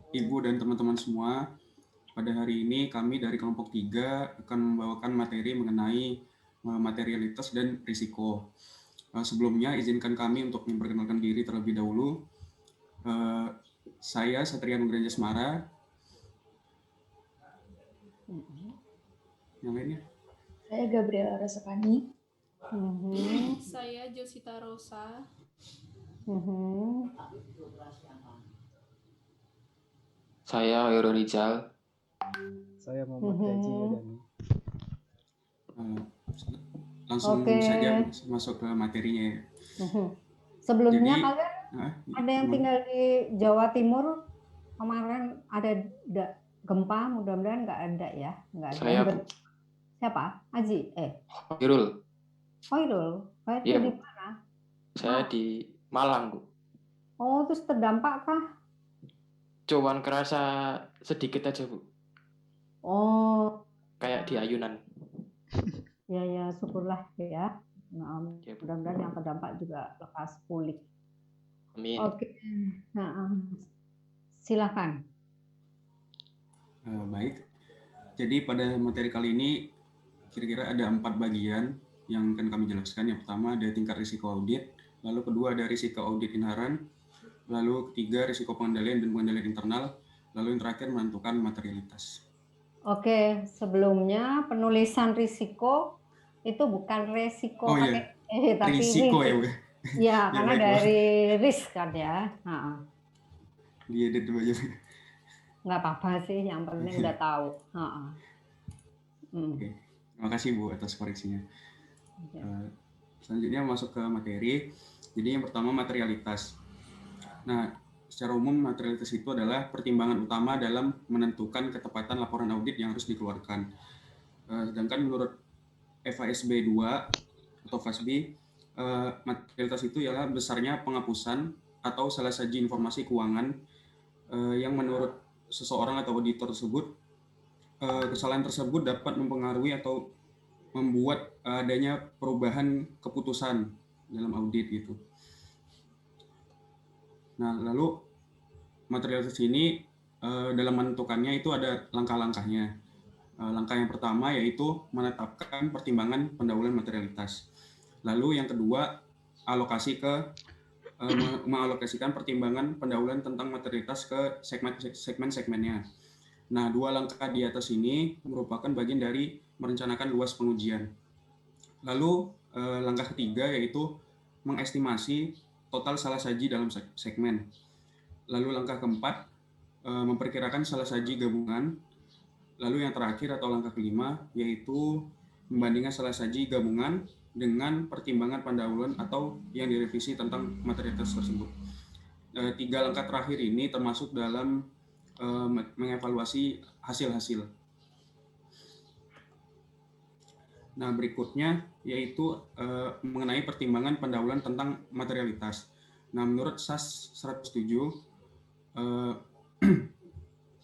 Ibu dan teman-teman semua. Pada hari ini kami dari kelompok 3 akan membawakan materi mengenai materialitas dan risiko. Sebelumnya izinkan kami untuk memperkenalkan diri terlebih dahulu. Saya Satria Nugraha Jasmara. Yang lainnya? Saya Gabriela Rasakani. Saya Josita Rosa. Saya Heru Rizal. Saya Muhammad Gaji Yudani. Langsung saja masuk ke materinya ya. Sebelumnya Jadi, kalian ada yang tinggal di Jawa Timur kemarin ada gempa, mudah-mudahan nggak ada ya, nggak ada. Saya Siapa? Aji? Irul. Irul. Iya, di Bu. mana? Saya di Malang, Bu. Oh, terus terdampak kah? Cuman kerasa sedikit aja, Bu. Oh. Kayak di ayunan. Ya, syukurlah ya. Mudah-mudahan yang terdampak juga lekas pulih. Amin. Oke. Silakan. Baik. Jadi pada materi kali ini kira-kira ada 4 bagian yang akan kami jelaskan. Yang pertama ada tingkat risiko audit, lalu kedua ada risiko audit inheran, lalu ketiga risiko pengendalian dan pengendalian internal, lalu yang terakhir menentukan materialitas. Oke, sebelumnya penulisan risiko itu bukan resiko pakai tapi risiko ya, Bu. Ya, karena dari risk kan ya. Diedit dulu aja. Nggak apa-apa sih, yang penting udah tahu. Oke. Terima kasih Bu atas koreksinya. Selanjutnya masuk ke materi. Jadi yang pertama materialitas. Nah, secara umum materialitas itu adalah pertimbangan utama dalam menentukan ketepatan laporan audit yang harus dikeluarkan. Sedangkan menurut FASB 2 atau FASB, materialitas itu ialah besarnya penghapusan atau salah saji informasi keuangan yang menurut seseorang atau auditor tersebut, kesalahan tersebut dapat mempengaruhi atau membuat adanya perubahan keputusan dalam audit gitu. Nah, lalu materialitas ini dalam menentukannya itu ada langkah-langkahnya. Langkah yang pertama yaitu menetapkan pertimbangan pendahuluan materialitas. Lalu yang kedua mengalokasikan pertimbangan pendahuluan tentang materialitas ke segmen-segmennya. Nah, 2 langkah di atas ini merupakan bagian dari merencanakan luas pengujian. Lalu langkah ketiga yaitu mengestimasi total salah saji dalam segmen. Lalu langkah keempat memperkirakan salah saji gabungan. Lalu yang terakhir atau langkah kelima yaitu membandingkan salah saji gabungan dengan pertimbangan pendahuluan atau yang direvisi tentang materialitas tersebut. 3 langkah terakhir ini termasuk dalam mengevaluasi hasil-hasil. Nah, berikutnya yaitu mengenai pertimbangan pendahuluan tentang materialitas. Nah, menurut SAS 107,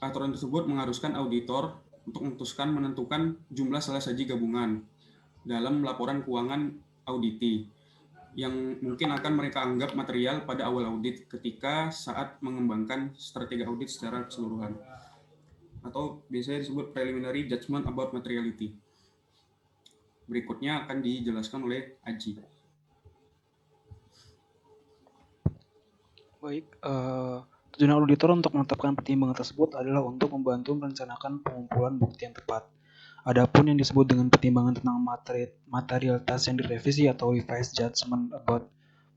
aturan tersebut mengharuskan auditor untuk menentukan jumlah salah saji gabungan dalam laporan keuangan auditi yang mungkin akan mereka anggap material pada awal audit ketika saat mengembangkan strategi audit secara keseluruhan, atau biasanya disebut preliminary judgment about materiality. Berikutnya akan dijelaskan oleh Aji. Baik, tujuan auditor untuk menetapkan pertimbangan tersebut adalah untuk membantu merencanakan pengumpulan bukti yang tepat. Adapun yang disebut dengan pertimbangan tentang materialitas yang direvisi atau revised judgment about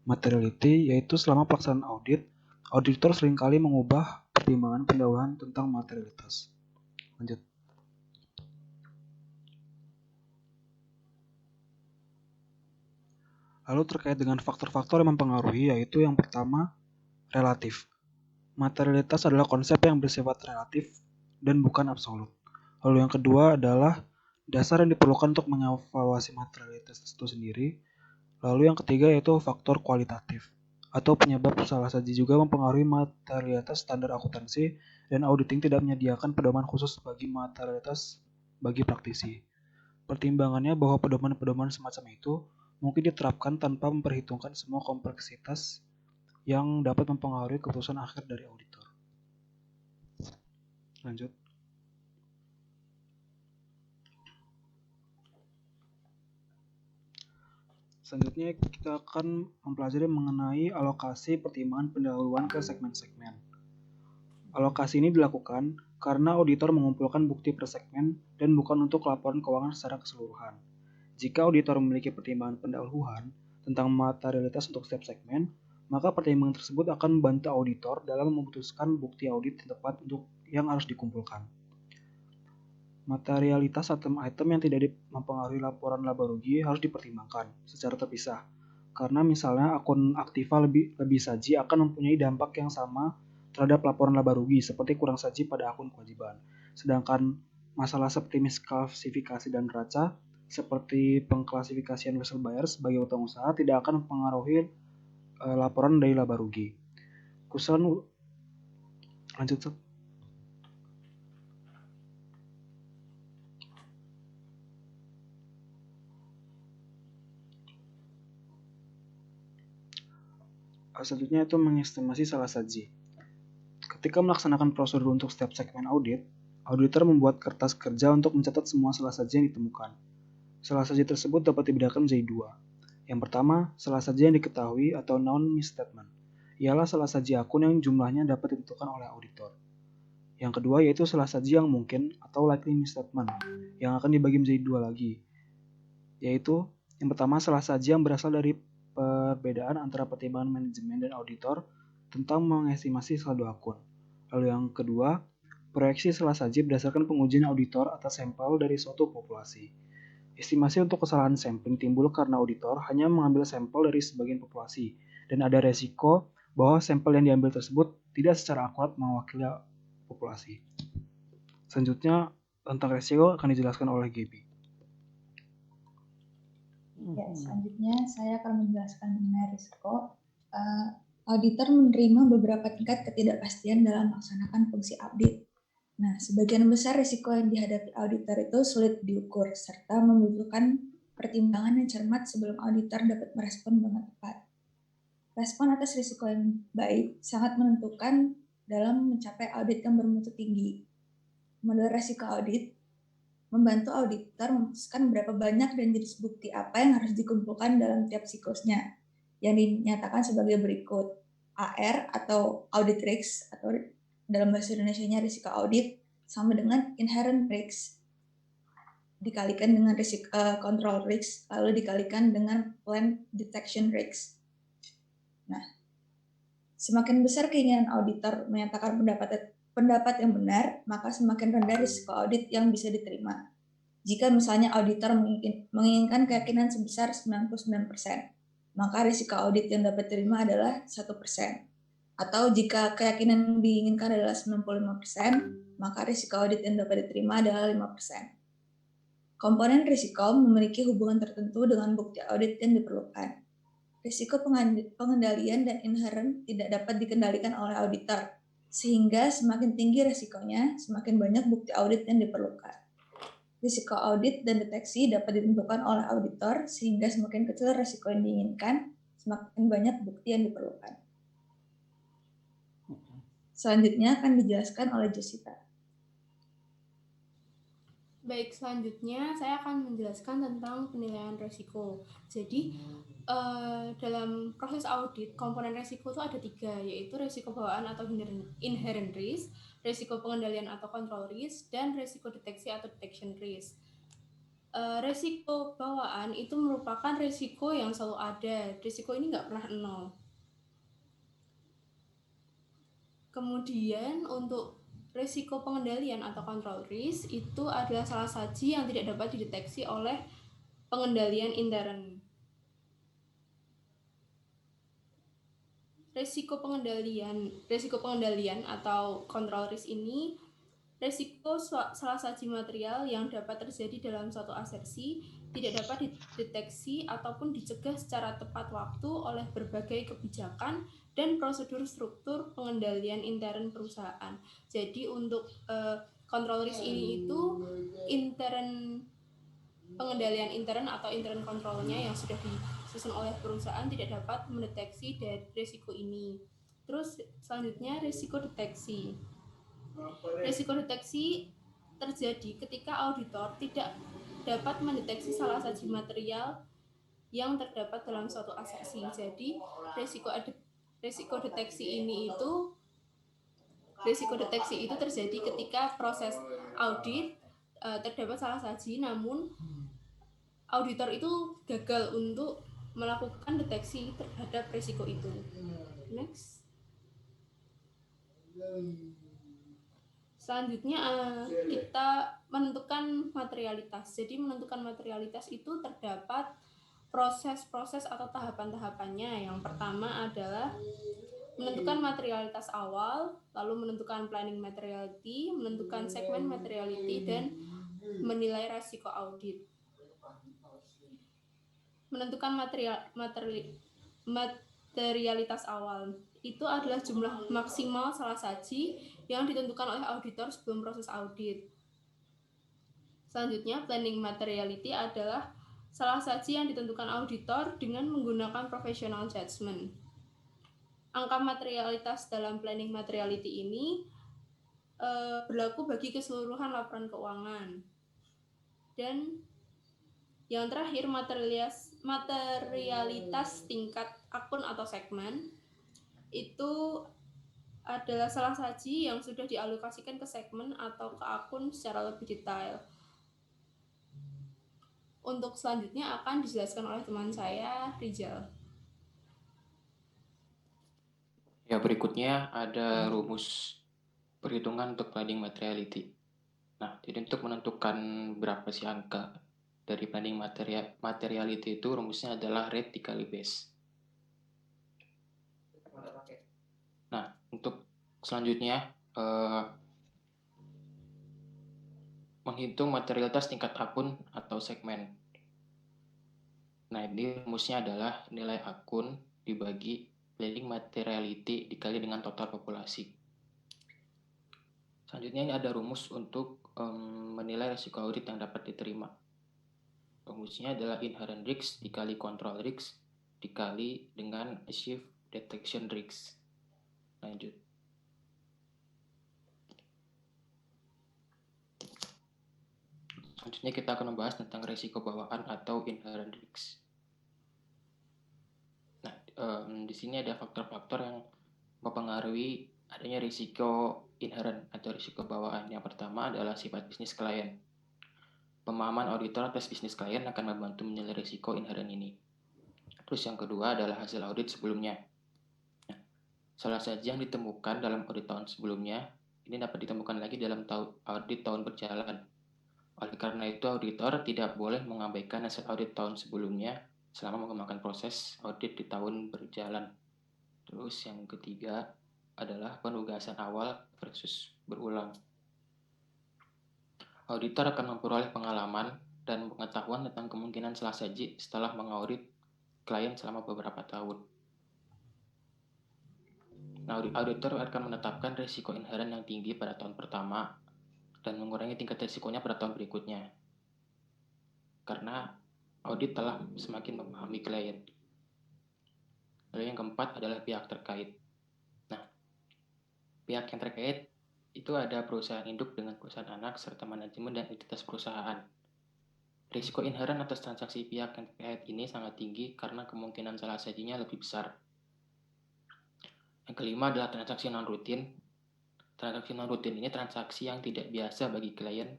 materiality, yaitu selama pelaksanaan audit, auditor seringkali mengubah pertimbangan pendahuluan tentang materialitas. Lanjut. Lalu terkait dengan faktor-faktor yang mempengaruhi, yaitu yang pertama, relatif. Materialitas adalah konsep yang bersifat relatif dan bukan absolut. Lalu yang kedua adalah dasar yang diperlukan untuk mengevaluasi materialitas itu sendiri. Lalu yang ketiga yaitu faktor kualitatif atau penyebab salah saji juga mempengaruhi materialitas. Standar akuntansi dan auditing tidak menyediakan pedoman khusus bagi materialitas bagi praktisi. Pertimbangannya bahwa pedoman-pedoman semacam itu mungkin diterapkan tanpa memperhitungkan semua kompleksitas yang dapat mempengaruhi keputusan akhir dari auditor. Lanjut. Selanjutnya kita akan mempelajari mengenai alokasi pertimbangan pendahuluan ke segmen-segmen. Alokasi ini dilakukan karena auditor mengumpulkan bukti per segmen dan bukan untuk laporan keuangan secara keseluruhan. Jika auditor memiliki pertimbangan pendahuluan tentang materialitas untuk setiap segmen, maka pertimbangan tersebut akan membantu auditor dalam memutuskan bukti audit yang tepat untuk yang harus dikumpulkan. Materialitas item-item yang tidak mempengaruhi laporan laba rugi harus dipertimbangkan secara terpisah. Karena misalnya akun aktiva lebih saji akan mempunyai dampak yang sama terhadap laporan laba rugi seperti kurang saji pada akun kewajiban. Sedangkan masalah seperti misklasifikasi dan neraca seperti pengklasifikasian vessel buyer sebagai utang usaha tidak akan mempengaruhi laporan dari laba rugi. Kusulan lanjut Sob. Selanjutnya itu mengestimasi salah saji. Ketika melaksanakan prosedur untuk setiap segmen audit, auditor membuat kertas kerja untuk mencatat semua salah saji yang ditemukan. Salah saji tersebut dapat dibedakan menjadi dua. Yang pertama, salah saji yang diketahui atau known misstatement. Ialah salah saji akun yang jumlahnya dapat ditentukan oleh auditor. Yang kedua yaitu salah saji yang mungkin atau likely misstatement, yang akan dibagi menjadi dua lagi. Yaitu, yang pertama salah saji yang berasal dari perbedaan antara pertimbangan manajemen dan auditor tentang mengestimasi saldo akun. Lalu yang kedua, proyeksi salah saji berdasarkan pengujian auditor atas sampel dari suatu populasi. Estimasi untuk kesalahan sampling timbul karena auditor hanya mengambil sampel dari sebagian populasi dan ada resiko bahwa sampel yang diambil tersebut tidak secara akurat mewakili populasi. Selanjutnya tentang resiko akan dijelaskan oleh Gaby. Ya, selanjutnya saya akan menjelaskan mengenai risiko. Auditor menerima beberapa tingkat ketidakpastian dalam melaksanakan fungsi audit. Nah, sebagian besar risiko yang dihadapi auditor itu sulit diukur, serta membutuhkan pertimbangan yang cermat sebelum auditor dapat merespon dengan tepat. Respon atas risiko yang baik sangat menentukan dalam mencapai audit yang bermutu tinggi. Model risiko audit membantu auditor memutuskan berapa banyak dan jenis bukti apa yang harus dikumpulkan dalam tiap siklusnya, yang dinyatakan sebagai berikut. AR atau audit risk, atau dalam bahasa Indonesianya risiko audit, sama dengan inherent risk dikalikan dengan risiko control risk, lalu dikalikan dengan plan detection risk. Nah, semakin besar keinginan auditor menyatakan pendapat yang benar, maka semakin rendah risiko audit yang bisa diterima. Jika misalnya auditor menginginkan keyakinan sebesar 99%, maka risiko audit yang dapat diterima adalah 1%. Atau jika keyakinan yang diinginkan adalah 95%, maka risiko audit yang dapat diterima adalah 5%. Komponen risiko memiliki hubungan tertentu dengan bukti audit yang diperlukan. Risiko pengendalian dan inherent tidak dapat dikendalikan oleh auditor, sehingga semakin tinggi risikonya, semakin banyak bukti audit yang diperlukan. Risiko audit dan deteksi dapat ditentukan oleh auditor, sehingga semakin kecil risiko yang diinginkan, semakin banyak bukti yang diperlukan. Selanjutnya akan dijelaskan oleh Jessica. Baik, selanjutnya saya akan menjelaskan tentang penilaian risiko. Jadi, dalam proses audit, komponen risiko itu ada 3, yaitu risiko bawaan atau inherent risk, risiko pengendalian atau control risk, dan risiko deteksi atau detection risk. Risiko bawaan itu merupakan risiko yang selalu ada. Risiko ini nggak pernah nol. Kemudian untuk risiko pengendalian atau control risk itu adalah salah saji yang tidak dapat dideteksi oleh pengendalian intern. Risiko pengendalian atau control risk ini risiko salah saji material yang dapat terjadi dalam suatu asersi tidak dapat dideteksi ataupun dicegah secara tepat waktu oleh berbagai kebijakan dan prosedur struktur pengendalian intern perusahaan. Jadi untuk control risk ini itu pengendalian intern atau intern controlnya yang sudah disusun oleh perusahaan tidak dapat mendeteksi dari risiko ini. Terus selanjutnya risiko deteksi. Risiko deteksi terjadi ketika auditor tidak dapat mendeteksi salah satu material yang terdapat dalam suatu aseksi. Jadi risiko deteksi itu terjadi ketika proses audit terdapat salah saji, namun auditor itu gagal untuk melakukan deteksi terhadap risiko itu. Next. Selanjutnya kita menentukan materialitas. Jadi menentukan materialitas itu terdapat proses-proses atau tahapan-tahapannya. Yang pertama adalah menentukan materialitas awal, lalu menentukan planning materiality, menentukan segmen materiality, dan menilai resiko audit. Menentukan materialitas awal itu adalah jumlah maksimal salah saji yang ditentukan oleh auditor sebelum proses audit. Selanjutnya, planning materiality adalah salah saji yang ditentukan auditor dengan menggunakan professional judgment. Angka materialitas dalam planning materiality ini berlaku bagi keseluruhan laporan keuangan. Dan yang terakhir, materialitas tingkat akun atau segmen itu adalah salah saji yang sudah dialokasikan ke segmen atau ke akun secara lebih detail. Untuk selanjutnya akan dijelaskan oleh teman saya, Rizal. Ya, berikutnya ada rumus perhitungan untuk planning materiality. Nah, jadi untuk menentukan berapa sih angka dari planning materiality itu rumusnya adalah rate dikali base. Nah, untuk selanjutnya menghitung materialitas tingkat akun atau segmen. Nah, ini rumusnya adalah nilai akun dibagi planning materiality dikali dengan total populasi. Selanjutnya ini ada rumus untuk menilai risiko audit yang dapat diterima. Rumusnya adalah inherent risk dikali control risk dikali dengan achieved detection risk. Lanjut. Selanjutnya kita akan membahas tentang risiko bawaan atau inherent risk. Nah, di sini ada faktor-faktor yang mempengaruhi adanya risiko inherent atau risiko bawaan. Yang pertama adalah sifat bisnis klien. Pemahaman auditor atas bisnis klien akan membantu menilai risiko inherent ini. Terus yang kedua adalah hasil audit sebelumnya. Nah, salah saja yang ditemukan dalam audit tahun sebelumnya, ini dapat ditemukan lagi dalam audit tahun berjalan. Oleh karena itu, auditor tidak boleh mengabaikan hasil audit tahun sebelumnya selama mengembangkan proses audit di tahun berjalan. Terus yang ketiga adalah penugasan awal versus berulang. Auditor akan memperoleh pengalaman dan pengetahuan tentang kemungkinan salah saji setelah mengaudit klien selama beberapa tahun. Nah, auditor akan menetapkan risiko inherent yang tinggi pada tahun pertama dan mengurangi tingkat risikonya pada tahun berikutnya. Karena audit telah semakin memahami klien. Lalu yang keempat adalah pihak terkait. Nah, pihak yang terkait itu ada perusahaan induk dengan perusahaan anak serta manajemen dan entitas perusahaan. Risiko inherent atas transaksi pihak yang terkait ini sangat tinggi karena kemungkinan salah sajinya lebih besar. Yang kelima adalah transaksi non-rutin. Transaksi non-rutin ini transaksi yang tidak biasa bagi klien.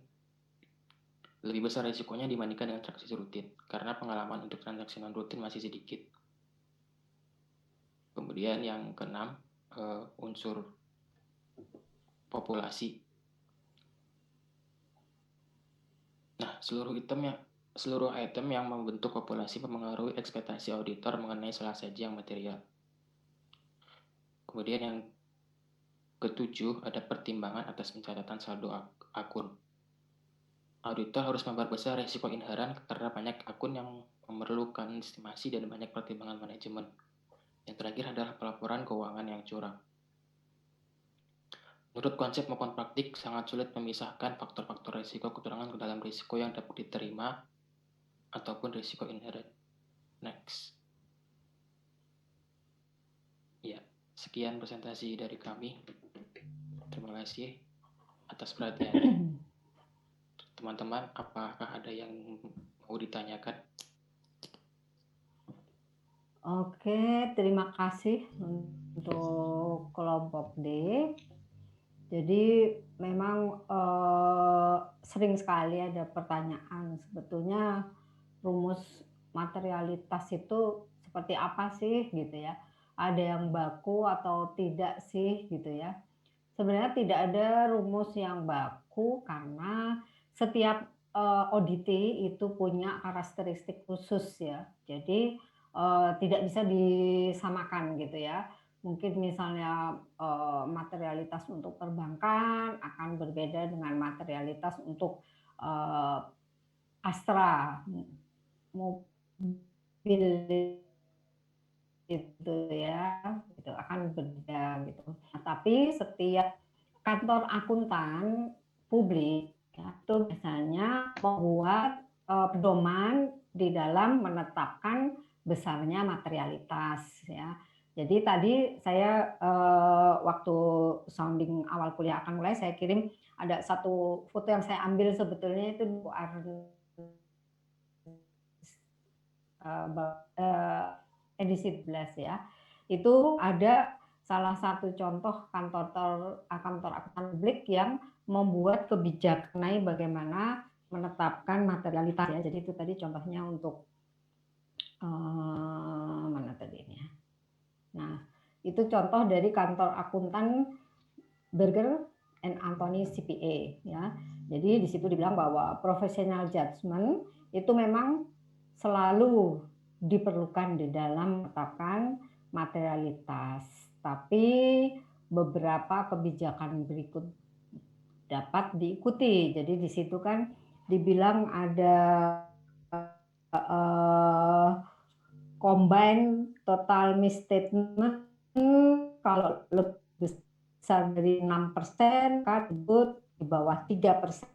Lebih besar risikonya dibandingkan dengan transaksi rutin, karena pengalaman untuk transaksi non-rutin masih sedikit. Kemudian yang keenam, unsur populasi. Nah, seluruh item yang membentuk populasi mempengaruhi ekspektasi auditor mengenai salah saji yang material. Kemudian yang ketujuh, ada pertimbangan atas pencatatan saldo akun. Auditor harus memperbesar risiko inherent karena banyak akun yang memerlukan estimasi dan banyak pertimbangan manajemen. Yang terakhir adalah pelaporan keuangan yang curang. Menurut konsep maupun praktik, sangat sulit memisahkan faktor-faktor risiko kecurangan ke dalam risiko yang dapat diterima ataupun risiko inherent. Next. Ya, sekian presentasi dari kami. Terima kasih. atas perhatiannya. Teman-teman, apakah ada yang mau ditanyakan? Oke, terima kasih untuk kelompok D. Jadi memang sering sekali ada pertanyaan, sebetulnya rumus materialitas itu seperti apa sih gitu ya? Ada yang baku atau tidak sih gitu ya? Sebenarnya tidak ada rumus yang baku karena setiap auditee itu punya karakteristik khusus ya. Jadi tidak bisa disamakan gitu ya. Mungkin misalnya materialitas untuk perbankan akan berbeda dengan materialitas untuk Astra, mobil itu ya, itu akan berbeda gitu. Nah, tapi setiap kantor akuntan publik ya, itu biasanya membuat pedoman di dalam menetapkan besarnya materialitas ya. Jadi tadi saya waktu sounding awal kuliah akan mulai, saya kirim ada satu foto yang saya ambil, sebetulnya itu edisi 11 ya. Itu ada salah satu contoh kantor akuntan publik yang membuat kebijakan mengenai bagaimana menetapkan materialitas ya. Jadi itu tadi contohnya untuk mana tadi ini ya. Nah, itu contoh dari kantor akuntan Berger and Anthony CPA ya. Jadi di situ dibilang bahwa professional judgment itu memang selalu diperlukan di dalam menetapkan materialitas. Tapi beberapa kebijakan berikut dapat diikuti. Jadi di situ kan dibilang ada combine total misstatement kalau lebih besar dari 6% kan disebut, di bawah 3%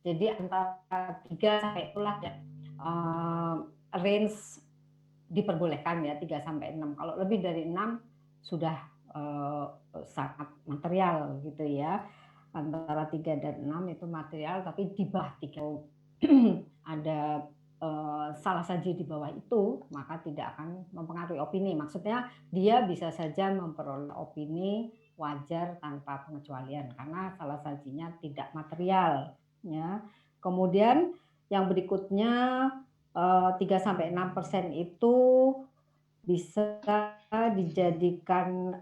jadi antara 3 sampai itulah ya, range diperbolehkan ya 3 sampai 6. Kalau lebih dari 6 sudah sangat material gitu ya. Antara 3 dan 6 itu material, tapi di bawah 3 ada salah saja di bawah itu, maka tidak akan mempengaruhi opini. Maksudnya dia bisa saja memperoleh opini wajar tanpa pengecualian karena salah sajinya tidak material ya. Kemudian yang berikutnya 3-6% itu bisa dijadikan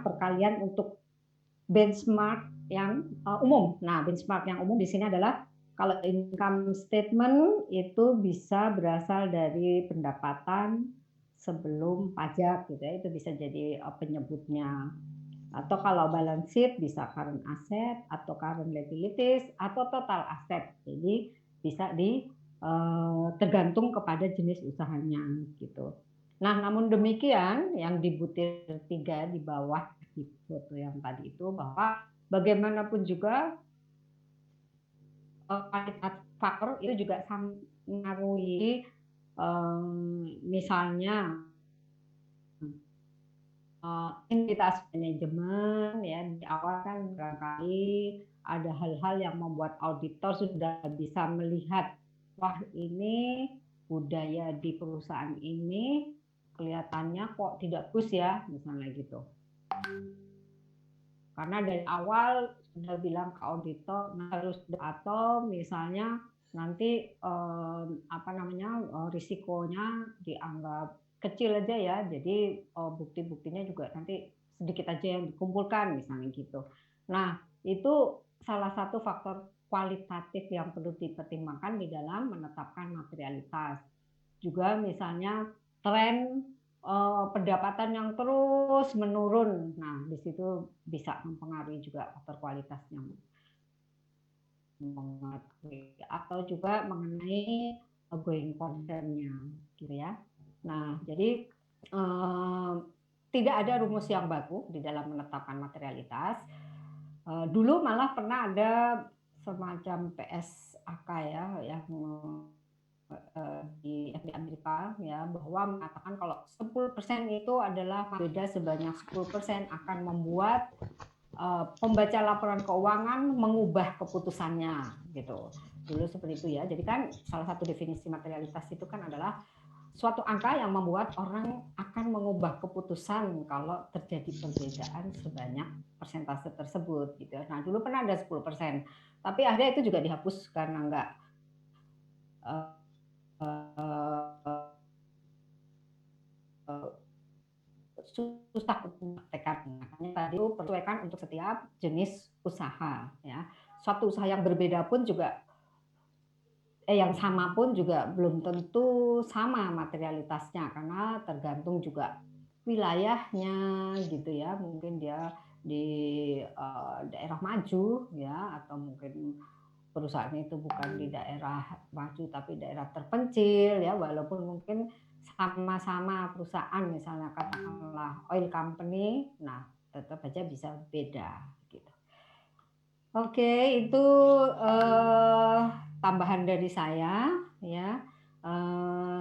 perkalian untuk benchmark yang umum. Nah, benchmark yang umum di sini adalah kalau income statement itu bisa berasal dari pendapatan sebelum pajak gitu ya, itu bisa jadi penyebutnya. Atau kalau balance sheet bisa current asset atau current liabilities atau total asset. Jadi bisa tergantung kepada jenis usahanya gitu. Nah, namun demikian yang di butir 3 di bawah di foto yang tadi itu, bahwa bagaimanapun juga kualitas faktor itu juga mengaruhi misalnya entitas manajemen ya, di awal kan barangkali ada hal-hal yang membuat auditor sudah bisa melihat, wah ini budaya di perusahaan ini kelihatannya kok tidak bagus ya, misalnya gitu. Karena dari awal sudah bilang ke auditor harus, atau misalnya nanti risikonya dianggap kecil aja ya, jadi bukti-buktinya juga nanti sedikit aja yang dikumpulkan misalnya gitu. Nah, itu salah satu faktor kualitatif yang perlu dipertimbangkan di dalam menetapkan materialitas. Juga misalnya tren pendapatan yang terus menurun. Nah, di situ bisa mempengaruhi juga faktor kualitasnya. Atau juga mengenai going concern-nya gitu ya. Nah, jadi tidak ada rumus yang baku di dalam menetapkan materialitas. Dulu malah pernah ada semacam PSAK ya, yang di Amerika ya, bahwa mengatakan kalau 10% itu adalah beda sebanyak 10% akan membuat pembaca laporan keuangan mengubah keputusannya gitu. Dulu seperti itu ya. Jadi kan salah satu definisi materialitas itu kan adalah suatu angka yang membuat orang akan mengubah keputusan kalau terjadi perbedaan sebanyak persentase tersebut gitu. Nah, dulu pernah ada 10%, tapi akhirnya itu juga dihapus karena enggak susah untuk praktekkan. Makanya tadi itu persesuaikan untuk setiap jenis usaha ya. Suatu usaha yang berbeda pun juga yang sama pun juga belum tentu sama materialitasnya, karena tergantung juga wilayahnya gitu ya. Mungkin dia di daerah maju ya, atau mungkin perusahaan itu bukan di daerah maju tapi daerah terpencil ya, walaupun mungkin sama-sama perusahaan, misalnya katakanlah oil company, nah tetap aja bisa beda gitu. Oke, itu tambahan dari saya ya.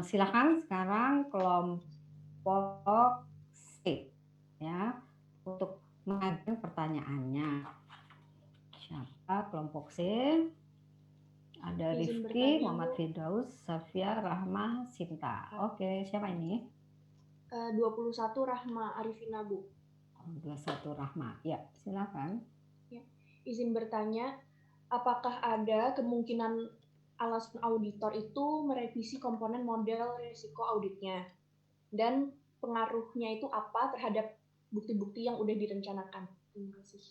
Silakan sekarang kelompok C ya untuk mengajukan pertanyaannya. Siapa kelompok C? Ada Izin Rifki, bertanya, Muhammad Bu. Firdaus, Safia, Rahma, Sinta. Oke, siapa ini? 21 Rahma Arifina, Bu. 21 Rahma. Ya, silakan. Ya. Izin bertanya, apakah ada kemungkinan alasan auditor itu merevisi komponen model risiko auditnya? Dan pengaruhnya itu apa terhadap bukti-bukti yang udah direncanakan? Terima kasih.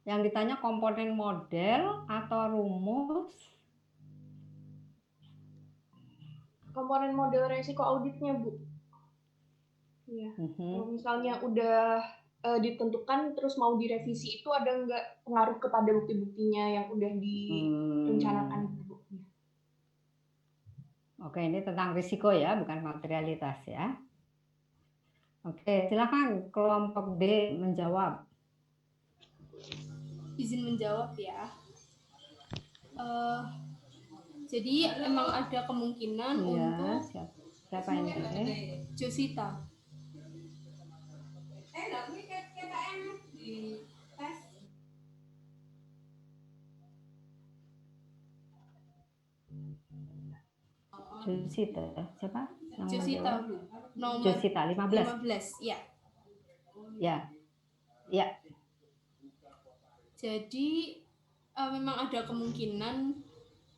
Yang ditanya komponen model atau rumus? Komponen model risiko auditnya, Bu. Iya. Kalau misalnya udah ditentukan terus mau direvisi, itu ada nggak pengaruh kepada bukti-buktinya yang udah direncanakan, Bu? Oke, ini tentang risiko ya, bukan materialitas ya. Oke, silakan kelompok D menjawab. Izin menjawab ya. Jadi emang ada kemungkinan untuk siapa ini? Josita. Josita, siapa? Josita, Bu. Nomor Josita 15. 15, ya. Ya. Jadi memang ada kemungkinan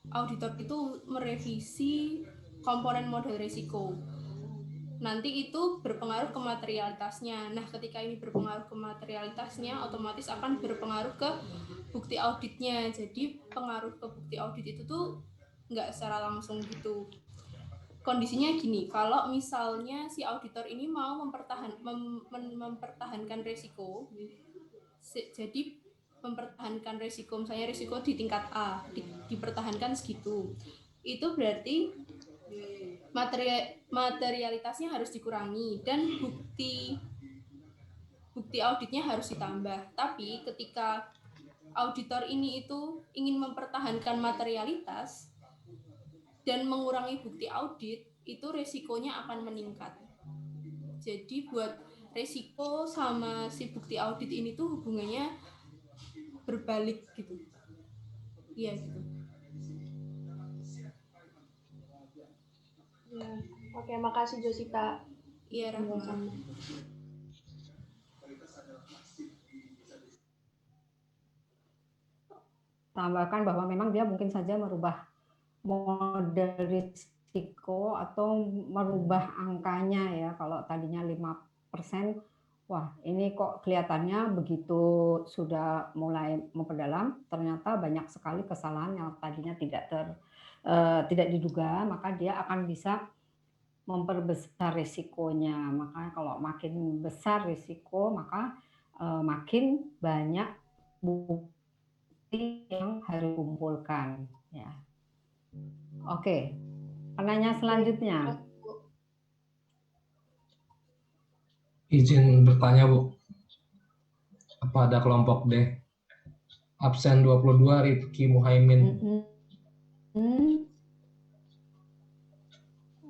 auditor itu merevisi komponen model risiko. Nanti itu berpengaruh ke materialitasnya. Nah, ketika ini berpengaruh ke materialitasnya, otomatis akan berpengaruh ke bukti auditnya. Jadi pengaruh ke bukti audit itu tuh nggak secara langsung gitu. Kondisinya gini, kalau misalnya si auditor ini mau mempertahankan risiko, jadi mempertahankan risiko, misalnya risiko di tingkat A dipertahankan segitu, itu berarti materialitasnya harus dikurangi dan bukti auditnya harus ditambah. Tapi ketika auditor ini itu ingin mempertahankan materialitas dan mengurangi bukti audit, itu resikonya akan meningkat. Jadi buat resiko sama si bukti audit ini tuh hubungannya berbalik gitu. Iya gitu. Ya. Oke, makasih Josita. Iya, Rahma. Tambahkan bahwa memang dia mungkin saja merubah model risiko atau merubah angkanya ya. Kalau tadinya 5%, wah ini kok kelihatannya begitu sudah mulai memperdalam, ternyata banyak sekali kesalahan yang tadinya tidak diduga, maka dia akan bisa memperbesar risikonya. Makanya kalau makin besar risiko, maka makin banyak bukti yang harus dikumpulkan ya. Oke, pertanyaan selanjutnya. Izin bertanya, Bu. Apa ada kelompok D? Absen 22 Rifki Muhaimin.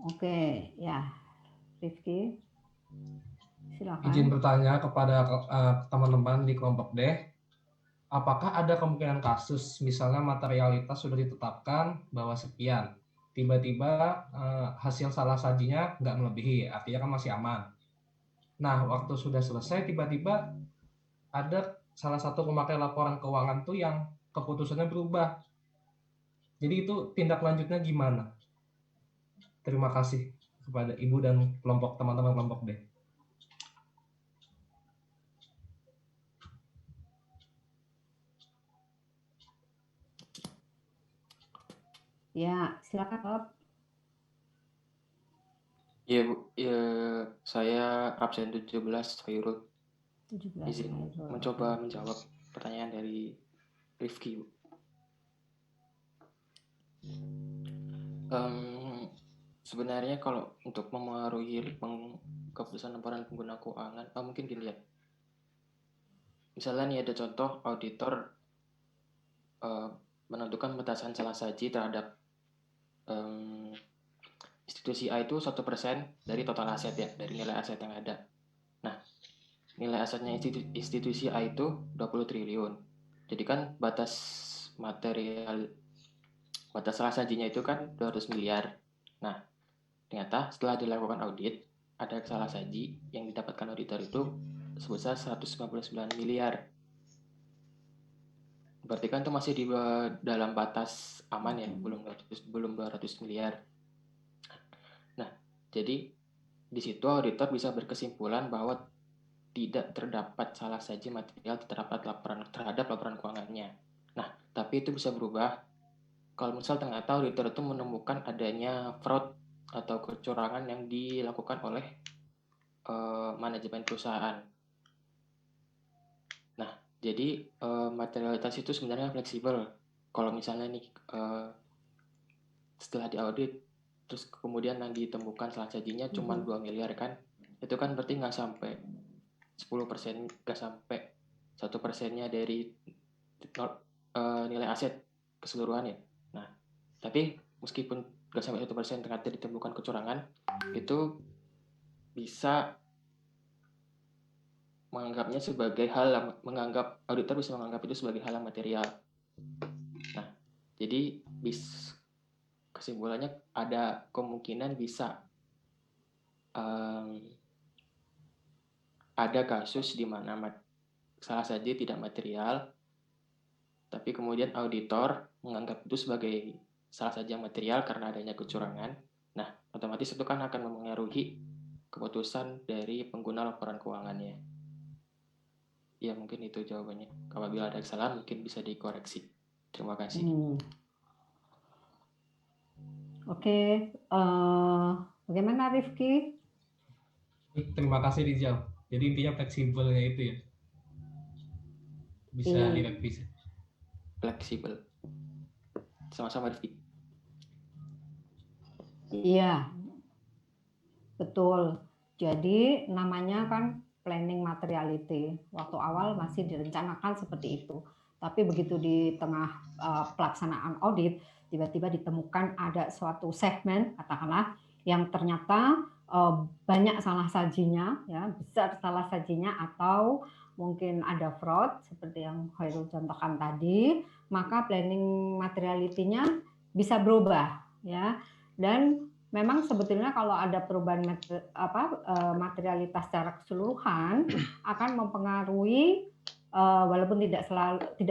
Oke, ya. Rifki, silakan. Izin bertanya kepada teman-teman di kelompok D. Apakah ada kemungkinan kasus misalnya materialitas sudah ditetapkan bahwa sekian, tiba-tiba hasil salah sajinya nggak melebihi, artinya kan masih aman. Nah, waktu sudah selesai tiba-tiba ada salah satu pemakai laporan keuangan tuh yang keputusannya berubah. Jadi itu tindak lanjutnya gimana? Terima kasih kepada Ibu dan teman-teman kelompok D. Ya, silakan Bob. Iya Bu, ya, saya absen 17 Khairul. 17 Izin Khairul. mencoba menjawab pertanyaan dari Rifki Bu. Sebenarnya kalau untuk memengaruhi keputusan laporan pengguna keuangan, mungkin gini ya. Misalnya nih ada contoh auditor menentukan batasan salah saji terhadap institusi A itu 1% dari total aset ya, dari nilai aset yang ada. Nah, nilai asetnya institusi A itu 20 triliun. Jadi kan batas salah sajinya itu kan 200 miliar. Nah, ternyata setelah dilakukan audit, ada salah saji yang didapatkan auditor itu sebesar 199 miliar. Berarti kan itu masih di dalam batas aman ya, belum 200 miliar. Nah, jadi di situ auditor bisa berkesimpulan bahwa tidak terdapat salah saji material terhadap laporan keuangannya. Nah, tapi itu bisa berubah kalau misal ternyata auditor itu menemukan adanya fraud atau kecurangan yang dilakukan oleh manajemen perusahaan. Nah, jadi materialitas itu sebenarnya fleksibel. Kalau misalnya nih setelah diaudit, terus kemudian yang ditemukan salah sajinya cuma 2 miliar kan, itu kan berarti nggak sampai 10%, nggak sampai 1%-nya dari nilai aset keseluruhan ya. Nah, tapi meskipun nggak sampai 1% ternyata ditemukan kecurangan, itu bisa menganggapnya sebagai auditor bisa menganggap itu sebagai hal yang material. Nah, jadi kesimpulannya ada kemungkinan bisa ada kasus di mana salah saji tidak material, tapi kemudian auditor menganggap itu sebagai salah saji material karena adanya kecurangan. Nah, otomatis itu kan akan mempengaruhi keputusan dari pengguna laporan keuangannya. Ya, mungkin itu jawabannya. Apabila ada kesalahan mungkin bisa dikoreksi. Terima kasih. Oke, bagaimana Rifki? Terima kasih Rizal. Jadi intinya fleksibelnya itu ya. Bisa direvisi. Fleksibel. Sama-sama Rifki. Iya, betul. Jadi namanya kan planning materiality. Waktu awal masih direncanakan seperti itu. Tapi begitu di tengah pelaksanaan audit, tiba-tiba ditemukan ada suatu segmen, katakanlah, yang ternyata banyak salah sajinya, ya, besar salah sajinya, atau mungkin ada fraud, seperti yang Khairul contohkan tadi, maka planning materiality-nya bisa berubah, ya. Dan memang sebetulnya kalau ada perubahan materialitas secara keseluruhan akan mempengaruhi walaupun tidak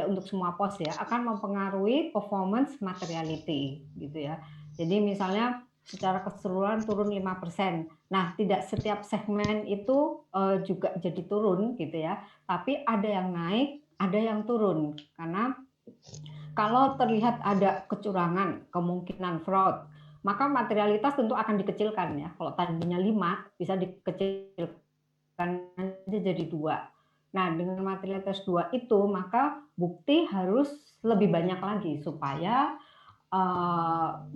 untuk semua pos ya, akan mempengaruhi performance materiality gitu ya. Jadi misalnya secara keseluruhan turun 5%. Nah, tidak setiap segmen itu juga jadi turun gitu ya. Tapi ada yang naik, ada yang turun. Karena kalau terlihat ada kecurangan, kemungkinan fraud, maka materialitas tentu akan dikecilkan ya. Kalau tadinya 5 bisa dikecilkan aja jadi 2. Nah, dengan materialitas 2 itu maka bukti harus lebih banyak lagi supaya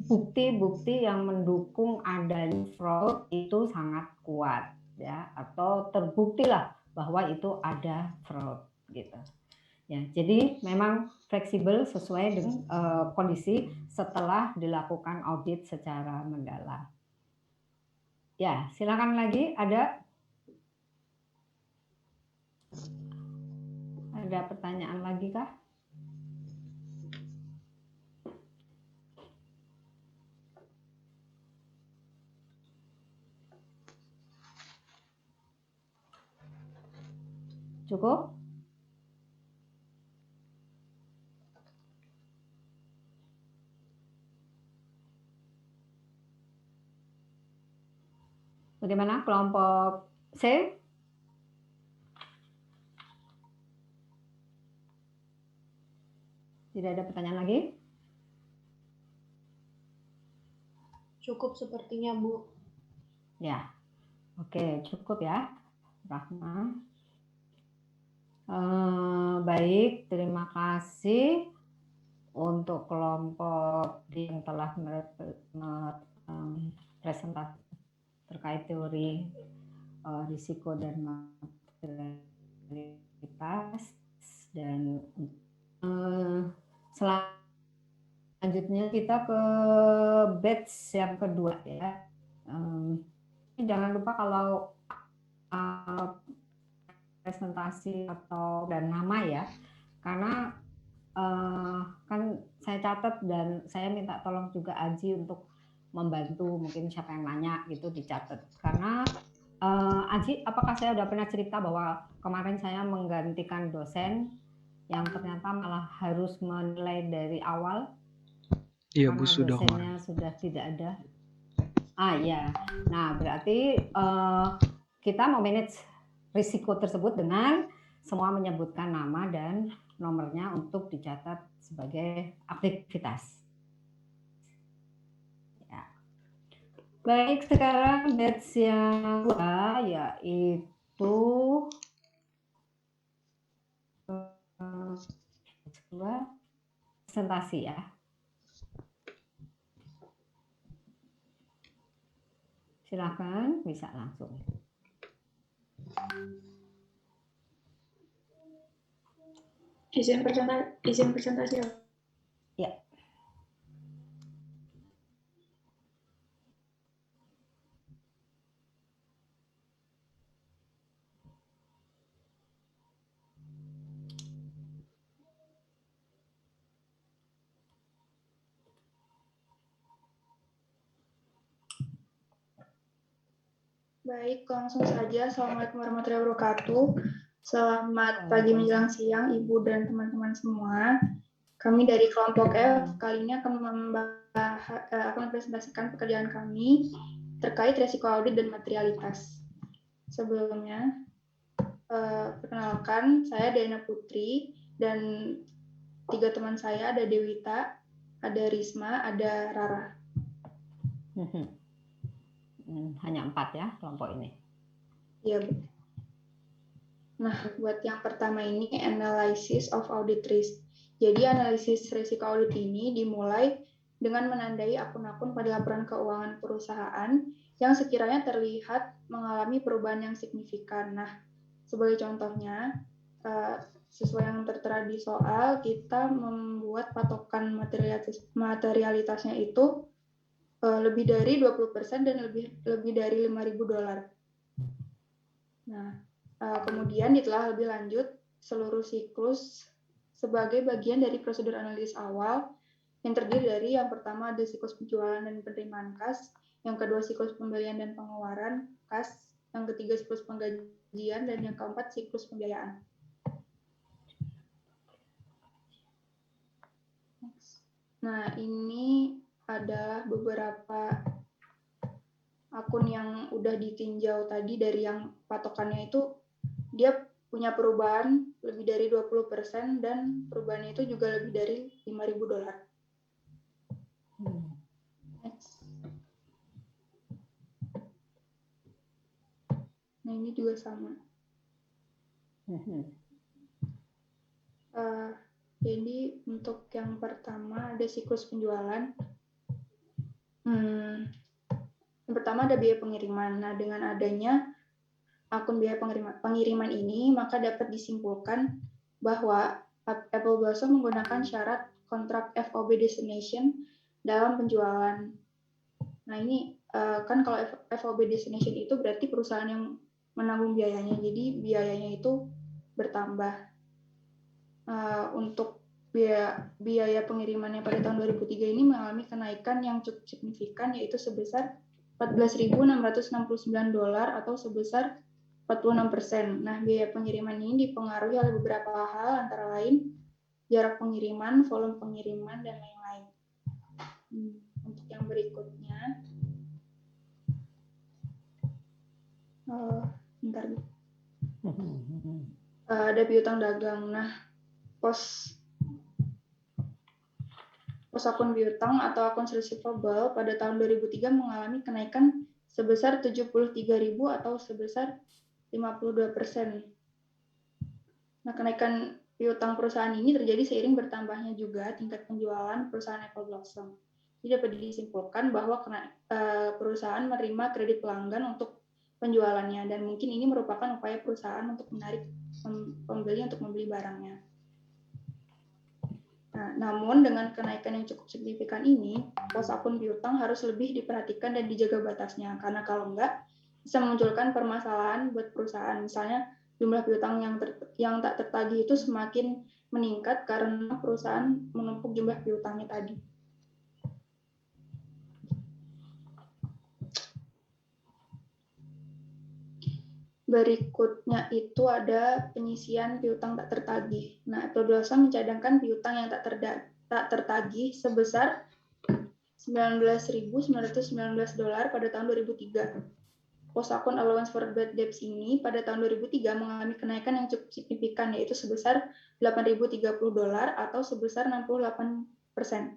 bukti-bukti yang mendukung adanya fraud itu sangat kuat ya, atau terbuktilah bahwa itu ada fraud gitu. Ya, jadi memang fleksibel sesuai dengan kondisi setelah dilakukan audit secara mendalam. Ya, silakan lagi. Ada pertanyaan lagi kah? Cukup? Bagaimana kelompok C? Tidak ada pertanyaan lagi? Cukup sepertinya, Bu. Ya, oke, cukup ya, Rahma. Baik, terima kasih untuk kelompok yang telah presentasi terkait teori risiko dan materialitas, dan selanjutnya kita ke batch yang kedua ya. Jangan lupa kalau presentasi atau dan nama ya, karena kan saya catat dan saya minta tolong juga Aji untuk membantu, mungkin siapa yang nanya gitu dicatat, karena Aji, apakah saya udah pernah cerita bahwa kemarin saya menggantikan dosen yang ternyata malah harus menilai dari awal? Iya, karena Bu, sudah dosennya kemarin. sudah tidak ada. Iya, nah berarti kita mau manage risiko tersebut dengan semua menyebutkan nama dan nomornya untuk dicatat sebagai aktivitas. Ya. Baik, sekarang batch yang kedua yaitu presentasi ya. Silakan, bisa langsung. Izin presentasi. Ya. Baik, langsung saja. Assalamualaikum warahmatullahi wabarakatuh. Selamat pagi menjelang siang, Ibu dan teman-teman semua. Kami dari kelompok F kali ini akan mempresentasikan pekerjaan kami terkait resiko audit dan materialitas. Sebelumnya, perkenalkan, saya Dana Putri dan 3 teman saya, ada Dewita, ada Risma, ada Rara. Hanya 4 ya kelompok ini. Iya, Bu. Nah, buat yang pertama ini analysis of audit risk. Jadi analisis risiko audit ini dimulai dengan menandai akun-akun pada laporan keuangan perusahaan yang sekiranya terlihat mengalami perubahan yang signifikan. Nah, sebagai contohnya, sesuai yang tertera di soal, kita membuat patokan materialitasnya itu lebih dari 20% dan lebih dari $5.000. Nah, kemudian ditelah lebih lanjut seluruh siklus sebagai bagian dari prosedur analisis awal yang terdiri dari yang pertama ada siklus penjualan dan penerimaan kas, yang kedua siklus pembelian dan pengeluaran kas, yang ketiga siklus penggajian, dan yang keempat siklus pembiayaan. Nah, ini adalah beberapa akun yang udah ditinjau tadi. Dari yang patokannya itu dia punya perubahan lebih dari 20% dan perubahannya itu juga lebih dari $5.000. Next. Nah, ini juga sama. Jadi untuk yang pertama ada siklus penjualan. Yang pertama ada biaya pengiriman. Nah, dengan adanya akun biaya pengiriman ini, maka dapat disimpulkan bahwa Apple Blossom menggunakan syarat kontrak FOB destination dalam penjualan. Nah ini kan kalau FOB destination itu berarti perusahaan yang menanggung biayanya, jadi biayanya itu bertambah. Untuk biaya pengirimannya pada tahun 2003 ini mengalami kenaikan yang cukup signifikan, yaitu sebesar $14.669 atau sebesar 46%. Nah, biaya pengiriman ini dipengaruhi oleh beberapa hal, antara lain jarak pengiriman, volume pengiriman, dan lain-lain. Untuk yang berikutnya, bentar, ada piutang dagang. Nah, pos akun piutang atau accounts receivable pada tahun 2003 mengalami kenaikan sebesar 73.000 atau sebesar 52%. Nah, kenaikan piutang perusahaan ini terjadi seiring bertambahnya juga tingkat penjualan perusahaan Apple Blossom. Jadi dapat disimpulkan bahwa perusahaan menerima kredit pelanggan untuk penjualannya, dan mungkin ini merupakan upaya perusahaan untuk menarik pembeli untuk membeli barangnya. Nah, namun dengan kenaikan yang cukup signifikan ini, pos akun piutang harus lebih diperhatikan dan dijaga batasnya, karena kalau enggak bisa memunculkan permasalahan buat perusahaan. Misalnya jumlah piutang yang tak tertagih itu semakin meningkat karena perusahaan menumpuk jumlah piutangnya tadi. Berikutnya itu ada penyisian piutang tak tertagih. Nah, Apple Blossom mencadangkan piutang yang tak tertagih sebesar $19.919 pada tahun 2003. Pos akun allowance for bad debts ini pada tahun 2003 mengalami kenaikan yang cukup signifikan, yaitu sebesar $8.030 atau sebesar 68%.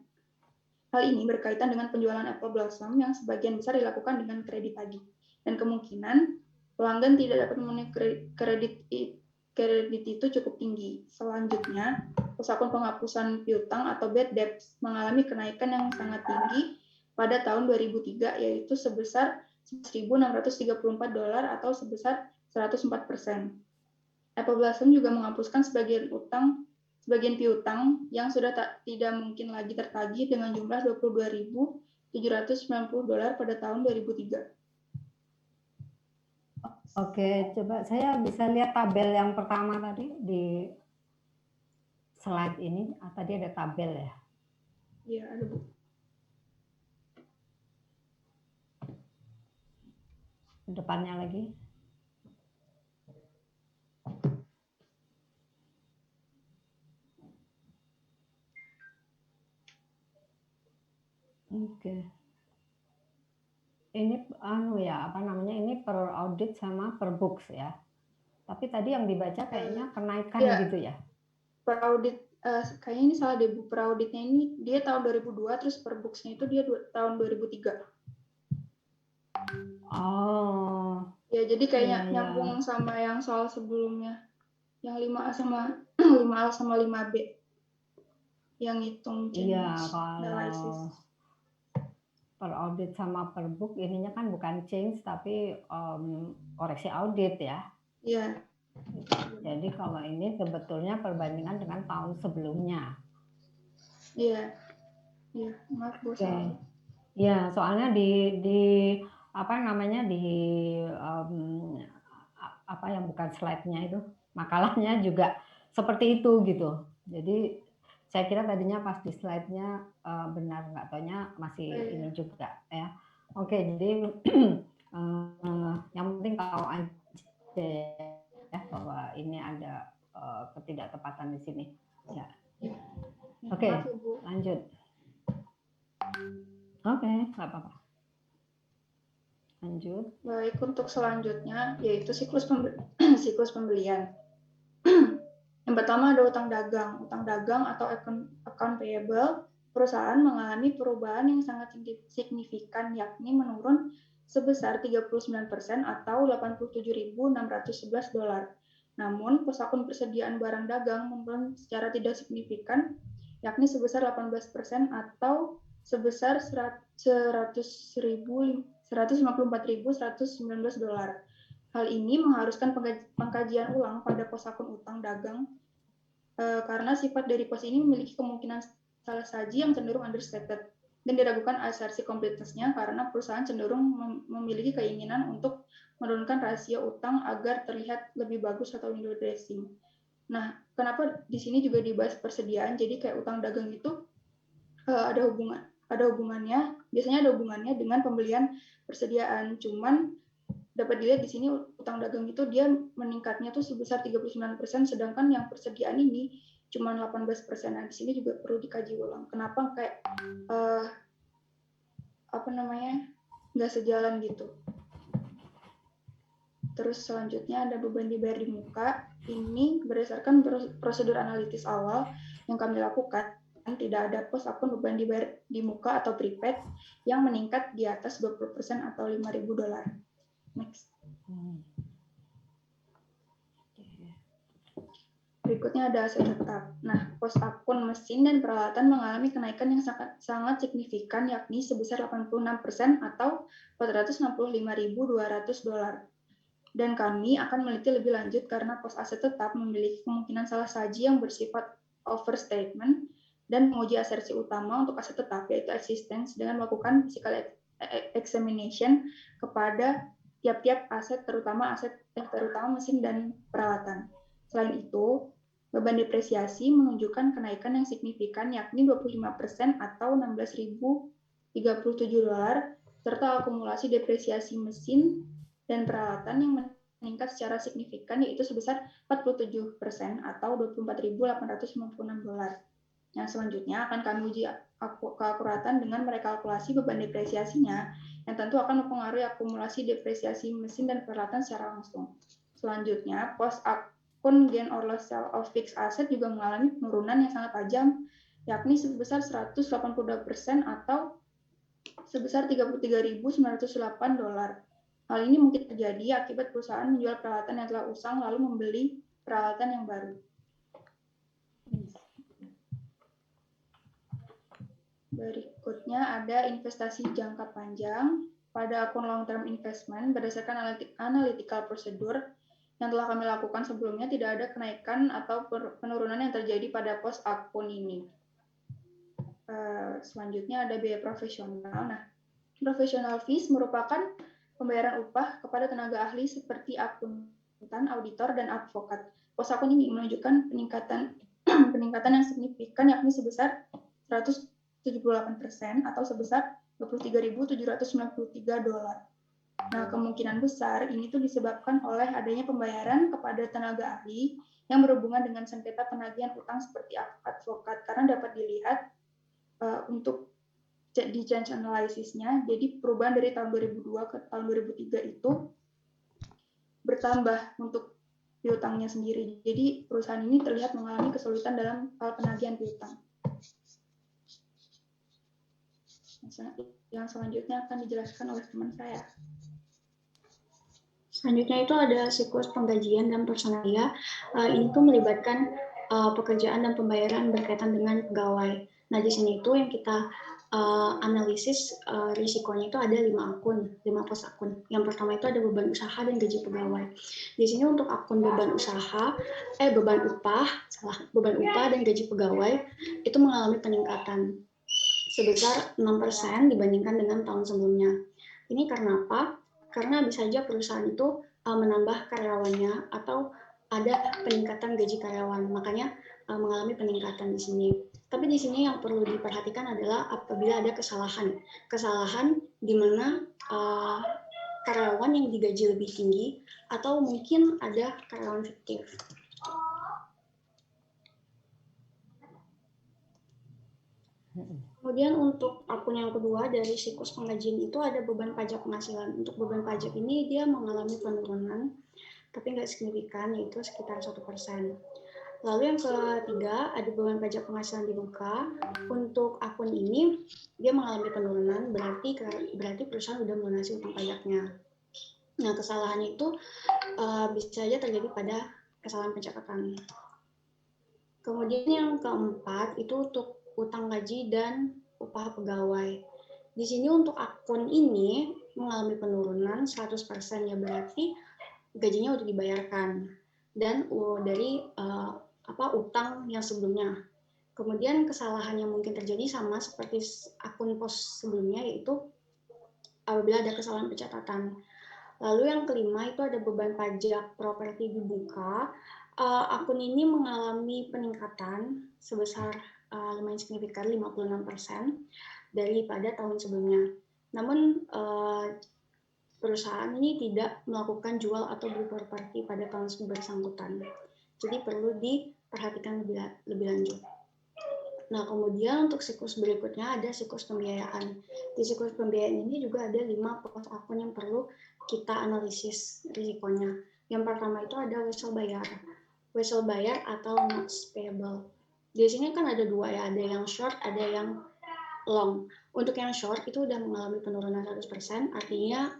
Hal ini berkaitan dengan penjualan Apple Blossom yang sebagian besar dilakukan dengan kredit tagih, dan kemungkinan pelanggan tidak dapat memenuhi kredit itu cukup tinggi. Selanjutnya, pos akun penghapusan piutang atau bad debts mengalami kenaikan yang sangat tinggi pada tahun 2003, yaitu sebesar $1.634 atau sebesar 104%. Apple Blossom juga menghapuskan sebagian piutang yang sudah tidak mungkin lagi tertagih dengan jumlah $22.790 pada tahun 2003. Oke, coba saya bisa lihat tabel yang pertama tadi di slide ini. Tadi ada tabel ya? Iya, ada, Bu. Depannya lagi. Oke. Ini ini per audit sama per books ya. Tapi tadi yang dibaca kayaknya kenaikan gitu ya. Per audit kayaknya ini salah deh, Bu. Per auditnya ini dia tahun 2002, terus per books-nya itu dia tahun 2003. Oh. Ya, jadi kayaknya nyambung sama yang soal sebelumnya. Yang 5A sama 5B. Yang hitung change analysis. Per audit sama per book ininya kan bukan change tapi koreksi audit ya. Iya. Jadi kalau ini sebetulnya perbandingan dengan tahun sebelumnya. Iya. Iya, maaf Bu. Iya, soalnya di yang bukan slide-nya itu, makalahnya juga seperti itu gitu. Jadi saya kira tadinya pas di slide-nya benar, nggak taunya masih ini juga ya. Oke, jadi yang penting tahu aja ya bahwa ini ada ketidaktepatan di sini. Ya. Oke, lanjut. Oke, nggak apa-apa. Lanjut. Baik, untuk selanjutnya yaitu siklus pembelian. Yang pertama ada utang dagang. Utang dagang atau account payable, perusahaan mengalami perubahan yang sangat signifikan, yakni menurun sebesar 39% atau $87.611. Namun, pos akun persediaan barang dagang menurun secara tidak signifikan, yakni sebesar 18% atau sebesar $154.119. Hal ini mengharuskan pengkajian ulang pada pos akun utang dagang karena sifat dari pos ini memiliki kemungkinan salah saji yang cenderung understated dan diragukan asersi completeness-nya karena perusahaan cenderung memiliki keinginan untuk menurunkan rasio utang agar terlihat lebih bagus atau window dressing. Nah, kenapa di sini juga dibahas persediaan? Jadi kayak utang dagang itu ada hubungannya, biasanya ada hubungannya dengan pembelian persediaan. Cuman dapat dilihat di sini utang dagang itu dia meningkatnya tuh sebesar 39%, sedangkan yang persediaan ini cuma 18%. Nah, di sini juga perlu dikaji ulang. Kenapa kayak nggak sejalan gitu. Terus selanjutnya ada beban dibayar di muka. Ini berdasarkan prosedur analitis awal yang kami lakukan, tidak ada pos akun beban dibayar di muka atau prepaid yang meningkat di atas 20% atau $5.000. Next. Berikutnya ada aset tetap. Nah, pos akun mesin dan peralatan mengalami kenaikan yang sangat signifikan, yakni sebesar 86% atau $465.200. Dan kami akan meneliti lebih lanjut karena pos aset tetap memiliki kemungkinan salah saji yang bersifat overstatement dan menguji asersi utama untuk aset tetap, yaitu existence, dengan melakukan physical examination kepada tiap-tiap aset, terutama mesin dan peralatan. Selain itu, beban depresiasi menunjukkan kenaikan yang signifikan, yakni 25% atau $16.037, serta akumulasi depresiasi mesin dan peralatan yang meningkat secara signifikan, yaitu sebesar 47% atau $24.856. Nah, selanjutnya akan kami uji keakuratan dengan merekalkulasi beban depresiasinya, yang tentu akan mempengaruhi akumulasi depresiasi mesin dan peralatan secara langsung. Selanjutnya, pos akun gain or loss sale of fixed asset juga mengalami penurunan yang sangat tajam, yakni sebesar 182% atau sebesar $33.908. Hal ini mungkin terjadi akibat perusahaan menjual peralatan yang telah usang lalu membeli peralatan yang baru. Berikutnya ada investasi jangka panjang. Pada akun long term investment, berdasarkan analytical procedure yang telah kami lakukan sebelumnya, tidak ada kenaikan atau penurunan yang terjadi pada pos akun ini. Selanjutnya ada biaya profesional. Nah, professional fees merupakan pembayaran upah kepada tenaga ahli seperti akuntan, auditor, dan advokat. Pos akun ini menunjukkan peningkatan yang signifikan, yakni sebesar 178% atau sebesar $23.793. Nah, kemungkinan besar ini tuh disebabkan oleh adanya pembayaran kepada tenaga ahli yang berhubungan dengan sengketa penagihan utang seperti advokat, karena dapat dilihat untuk di change analysis-nya, jadi perubahan dari tahun 2002 ke tahun 2003 itu bertambah untuk piutangnya sendiri. Jadi perusahaan ini terlihat mengalami kesulitan dalam hal penagihan piutang. Yang selanjutnya akan dijelaskan oleh teman saya. Selanjutnya itu ada siklus penggajian dan personalia. Ini tuh melibatkan pekerjaan dan pembayaran berkaitan dengan pegawai. Nah, di sini itu yang kita analisis risikonya itu ada 5 pos akun. Yang pertama itu ada beban usaha dan gaji pegawai. Di sini untuk akun beban upah dan gaji pegawai itu mengalami peningkatan sebesar 6% dibandingkan dengan tahun sebelumnya. Ini karena apa? Karena bisa saja perusahaan itu menambah karyawannya atau ada peningkatan gaji karyawan, makanya mengalami peningkatan di sini. Tapi di sini yang perlu diperhatikan adalah apabila ada kesalahan di mana karyawan yang digaji lebih tinggi atau mungkin ada karyawan fiktif. Kemudian untuk akun yang kedua dari siklus penggajian itu ada beban pajak penghasilan. Untuk beban pajak ini dia mengalami penurunan, tapi nggak signifikan, yaitu sekitar 1%. Lalu yang ketiga ada beban pajak penghasilan di muka. Untuk akun ini dia mengalami penurunan, berarti perusahaan sudah melunasi utang pajaknya. Nah, kesalahannya itu bisa saja terjadi pada kesalahan pencatatan. Kemudian yang keempat itu untuk utang gaji dan upah pegawai. Di sini untuk akun ini mengalami penurunan 100%, ya berarti gajinya udah dibayarkan. Dan dari utang yang sebelumnya. Kemudian kesalahan yang mungkin terjadi sama seperti akun pos sebelumnya, yaitu apabila ada kesalahan pencatatan. Lalu yang kelima itu ada beban pajak properti dibuka. Akun ini mengalami peningkatan sebesar lumayan signifikan 56% daripada tahun sebelumnya. Namun perusahaan ini tidak melakukan jual atau beli properti pada tahun bersangkutan. Jadi perlu diperhatikan lebih lanjut. Nah, kemudian untuk siklus berikutnya ada siklus pembiayaan. Di siklus pembiayaan ini juga ada 5 pos akun yang perlu kita analisis risikonya. Yang pertama itu ada wesel bayar atau notes payable. Di sini kan ada dua ya, ada yang short, ada yang long. Untuk yang short itu udah mengalami penurunan 100%, artinya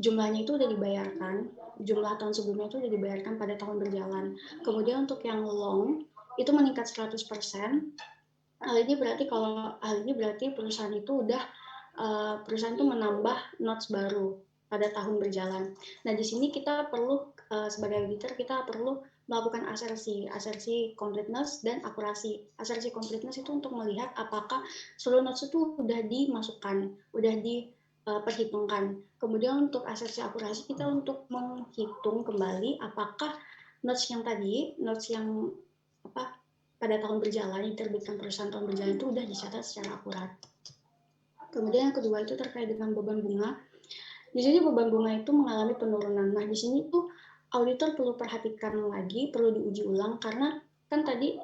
jumlahnya itu udah dibayarkan, jumlah tahun sebelumnya itu udah dibayarkan pada tahun berjalan. Kemudian untuk yang long itu meningkat 100%. Hal ini berarti perusahaan itu menambah notes baru pada tahun berjalan. Nah, di sini kita perlu sebagai auditor kita perlu melakukan asersi completeness dan akurasi. Asersi completeness itu untuk melihat apakah seluruh notes itu udah dimasukkan, udah diperhitungkan. Kemudian untuk asersi akurasi kita untuk menghitung kembali apakah notes yang pada tahun berjalan diterbitkan perusahaan tahun berjalan itu udah dicatat secara akurat. Kemudian yang kedua itu terkait dengan beban bunga. Di sini beban bunga itu mengalami penurunan. Nah, di sini tuh auditor perlu perhatikan lagi, perlu diuji ulang karena kan tadi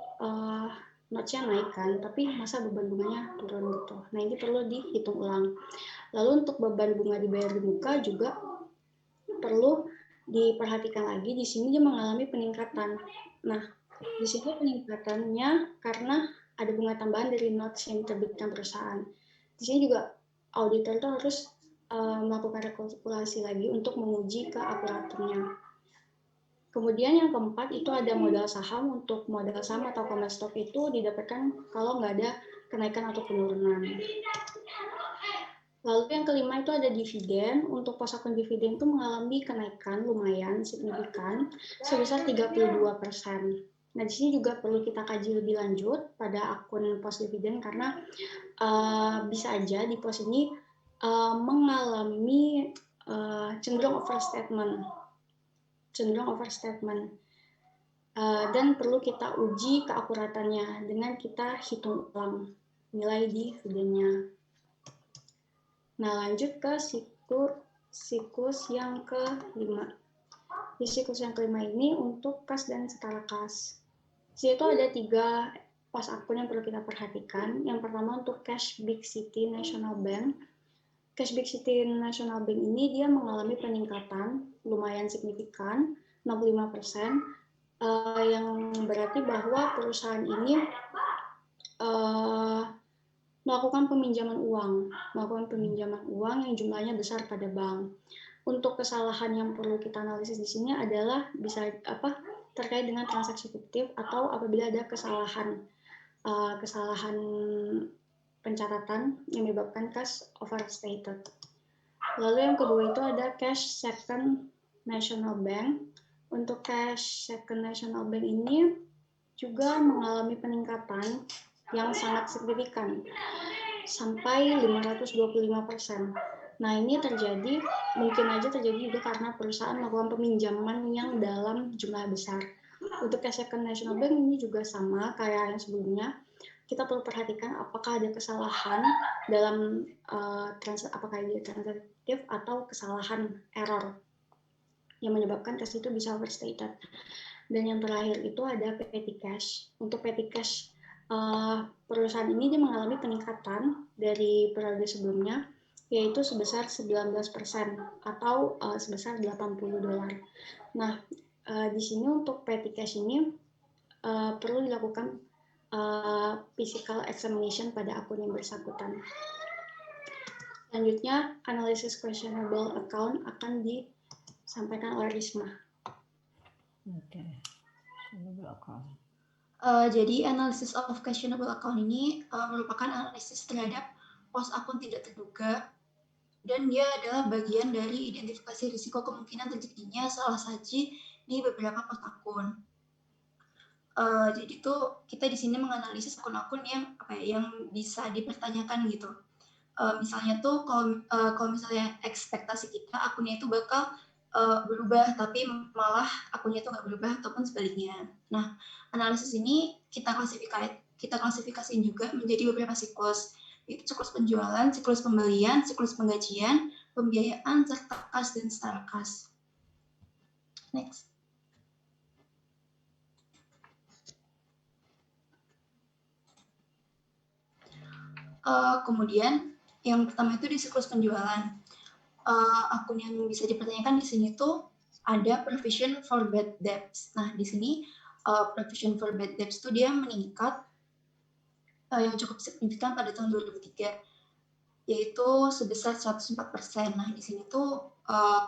notes-nya naik kan, tapi masa beban bunganya turun gitu. Nah, ini perlu dihitung ulang. Lalu untuk beban bunga dibayar di muka juga perlu diperhatikan lagi. Di sini dia mengalami peningkatan. Nah, di sini peningkatannya karena ada bunga tambahan dari notes yang diterbitkan perusahaan. Di sini juga auditor itu harus melakukan rekalkulasi lagi untuk menguji keakuratannya. Kemudian yang keempat itu ada modal saham. Untuk modal saham atau common stock itu didapatkan kalau nggak ada kenaikan atau penurunan. Lalu yang kelima itu ada dividen. Untuk pos akun dividen itu mengalami kenaikan lumayan signifikan sebesar 32%. Nah, di sini juga perlu kita kaji lebih lanjut pada akun pos dividen karena bisa aja di pos ini mengalami cenderung overstatement dan perlu kita uji keakuratannya dengan kita hitung ulang nilai dividennya. Nah, lanjut ke siklus yang kelima. Di siklus yang kelima ini untuk kas dan setara kas. Di situ ada 3 pos akun yang perlu kita perhatikan. Yang pertama untuk Cash Big City National Bank. Cash Big City National Bank ini dia mengalami peningkatan lumayan signifikan, 65%, yang berarti bahwa perusahaan ini melakukan peminjaman uang yang jumlahnya besar pada bank. Untuk kesalahan yang perlu kita analisis di sini adalah bisa terkait dengan transaksi fiktif atau apabila ada kesalahan pencatatan yang menyebabkan cash overstated. Lalu yang kedua itu ada Cash Second National Bank. Untuk Cash Second National Bank ini juga mengalami peningkatan yang sangat signifikan sampai 525%. Nah, ini mungkin aja terjadi juga karena perusahaan melakukan peminjaman yang dalam jumlah besar. Untuk Cash Second National Bank ini juga sama kayak yang sebelumnya. Kita perlu perhatikan apakah ada kesalahan dalam apakah dia transaktif atau kesalahan error yang menyebabkan cash itu bisa overstated. Dan yang terakhir itu ada petty cash. Untuk petty cash perusahaan ini dia mengalami peningkatan dari periode sebelumnya, yaitu sebesar 19% atau sebesar $80. Nah, di sini untuk petty cash ini perlu dilakukan physical examination pada akun yang bersangkutan. Selanjutnya, analisis questionable account akan disampaikan oleh Risma. Oke. Jadi analysis of questionable account ini merupakan analisis terhadap pos akun tidak terduga dan dia adalah bagian dari identifikasi risiko kemungkinan terjadinya salah saji di beberapa pos akun. Jadi tuh kita di sini menganalisis akun-akun yang yang bisa dipertanyakan gitu. Misalnya tuh kalau misalnya ekspektasi kita akunnya itu bakal berubah, tapi malah akunnya itu nggak berubah ataupun sebaliknya. Nah, analisis ini kita klasifikasiin juga menjadi beberapa siklus, yaitu siklus penjualan, siklus pembelian, siklus penggajian, pembiayaan, serta kas dan setara kas. Next. Kemudian yang pertama itu di siklus penjualan. Akun yang bisa dipertanyakan di sini tuh ada provision for bad debts. Nah, di sini provision for bad debts tuh dia meningkat yang cukup signifikan pada tahun 2003, yaitu sebesar 104%. Nah, di sini tuh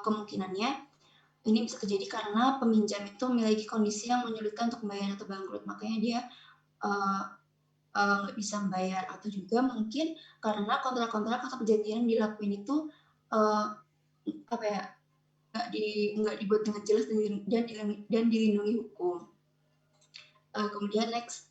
kemungkinannya ini bisa terjadi karena peminjam itu memiliki kondisi yang menyulitkan untuk membayar atau bangkrut, makanya dia nggak bisa membayar, atau juga mungkin karena kontrak-kontrak atau perjanjian yang dilakuin itu nggak dibuat dengan jelas dan dilindungi hukum. Kemudian next.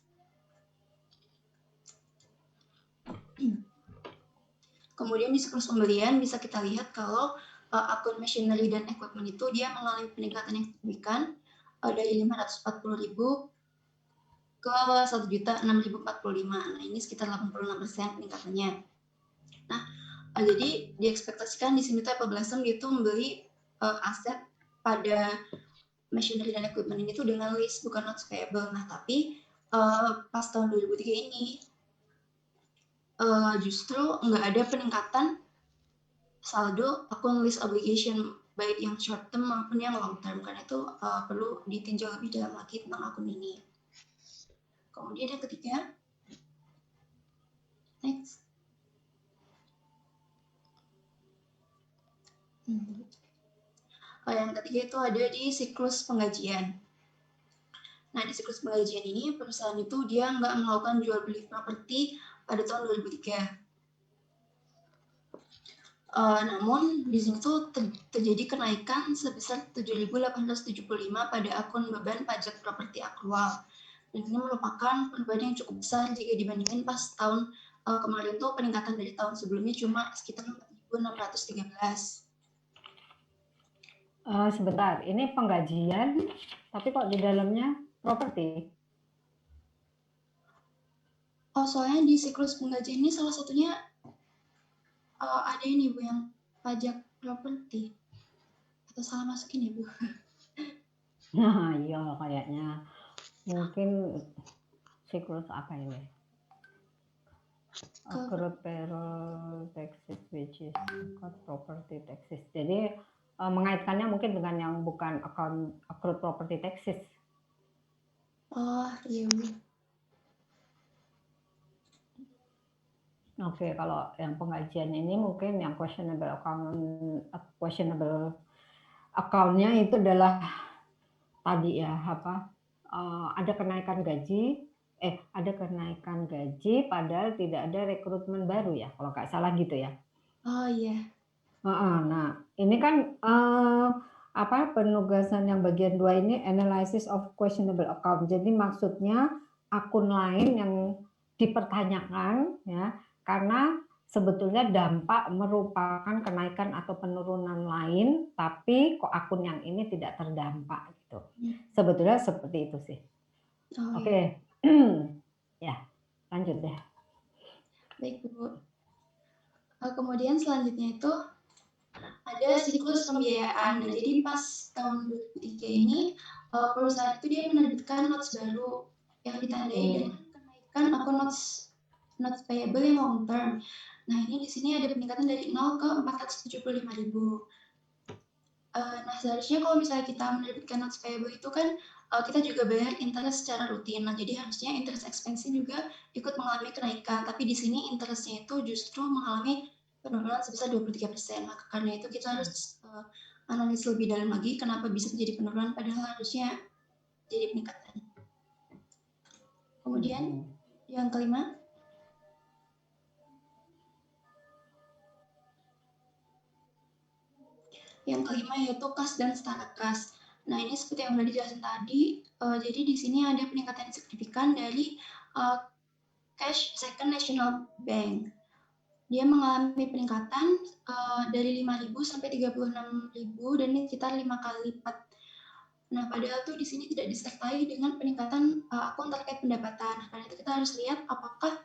Kemudian di siklus pembelian bisa kita lihat kalau akun machinery dan equipment itu dia mengalami peningkatan yang signifikan dari 540.000 ke 1.006.045. Nah, ini sekitar 86% peningkatannya. Nah, jadi diekspektasikan di sini tuh Apple Blossom itu membeli aset pada machinery dan equipment ini tuh dengan list, bukan notes payable. Nah, tapi pas tahun 2003 ini justru nggak ada peningkatan saldo akun list obligation, baik yang short term maupun yang long term, karena itu perlu ditinjau lebih dalam lagi tentang akun ini. Kemudian yang ketiga, next. Yang ketiga itu ada di siklus penggajian. Nah, di siklus penggajian ini perusahaan itu dia nggak melakukan jual beli properti pada tahun 2003. Namun di sini tuh terjadi kenaikan sebesar 7.875 pada akun beban pajak properti akrual. Dan ini merupakan perubahan yang cukup besar jika dibandingkan pas tahun kemarin tuh peningkatan dari tahun sebelumnya cuma sekitar 4.613. Sebentar, ini penggajian, tapi kok di dalamnya properti? Soalnya di siklus penggajian ini salah satunya ada ini Bu yang pajak properti. Atau salah masukin ya Bu? Nah, iya kayaknya. Mungkin siklus apa ini? Accrued payroll taxes, wages, property taxes. Jadi mengaitkannya mungkin dengan yang bukan accrued property taxes. Oh iya Bu. Oke, kalau yang penggajian ini mungkin yang questionable account-nya itu adalah tadi ya ada kenaikan gaji padahal tidak ada rekrutmen baru ya, kalau nggak salah gitu ya. Oh iya. Nah, ini kan penugasan yang bagian 2 ini analysis of questionable account. Jadi maksudnya akun lain yang dipertanyakan ya, karena sebetulnya dampak merupakan kenaikan atau penurunan lain, tapi kok akun yang ini tidak terdampak gitu. Sebetulnya seperti itu sih. Oke. Ya, lanjut deh. Baik Bu. Kemudian selanjutnya itu ada siklus pembiayaan. Nah, jadi pas tahun 2003 ini perusahaan itu dia menerbitkan notes baru yang ditandai dengan kenaikan akun notes payable yang long term. Nah, ini di sini ada peningkatan dari 0 ke 475.000. Nah, seharusnya kalau misalnya kita menerbitkan notes payable itu kan kita juga bayar interest secara rutin. Nah, jadi harusnya interest expense juga ikut mengalami kenaikan. Tapi di sini interestnya itu justru mengalami penurunan sebesar 23%. Maka karena itu kita harus analis lebih dalam lagi kenapa bisa terjadi penurunan padahal harusnya jadi peningkatan. Kemudian yang kelima. Yang kelima yaitu kas dan setara kas. Nah, ini seperti yang sudah dijelaskan tadi, jadi di sini ada peningkatan signifikan dari Cash Second National Bank. Dia mengalami peningkatan dari 5.000 sampai 36.000 dan ini sekitar 5 kali lipat. Nah, padahal tuh di sini tidak disertai dengan peningkatan akun terkait pendapatan. Karena itu kita harus lihat apakah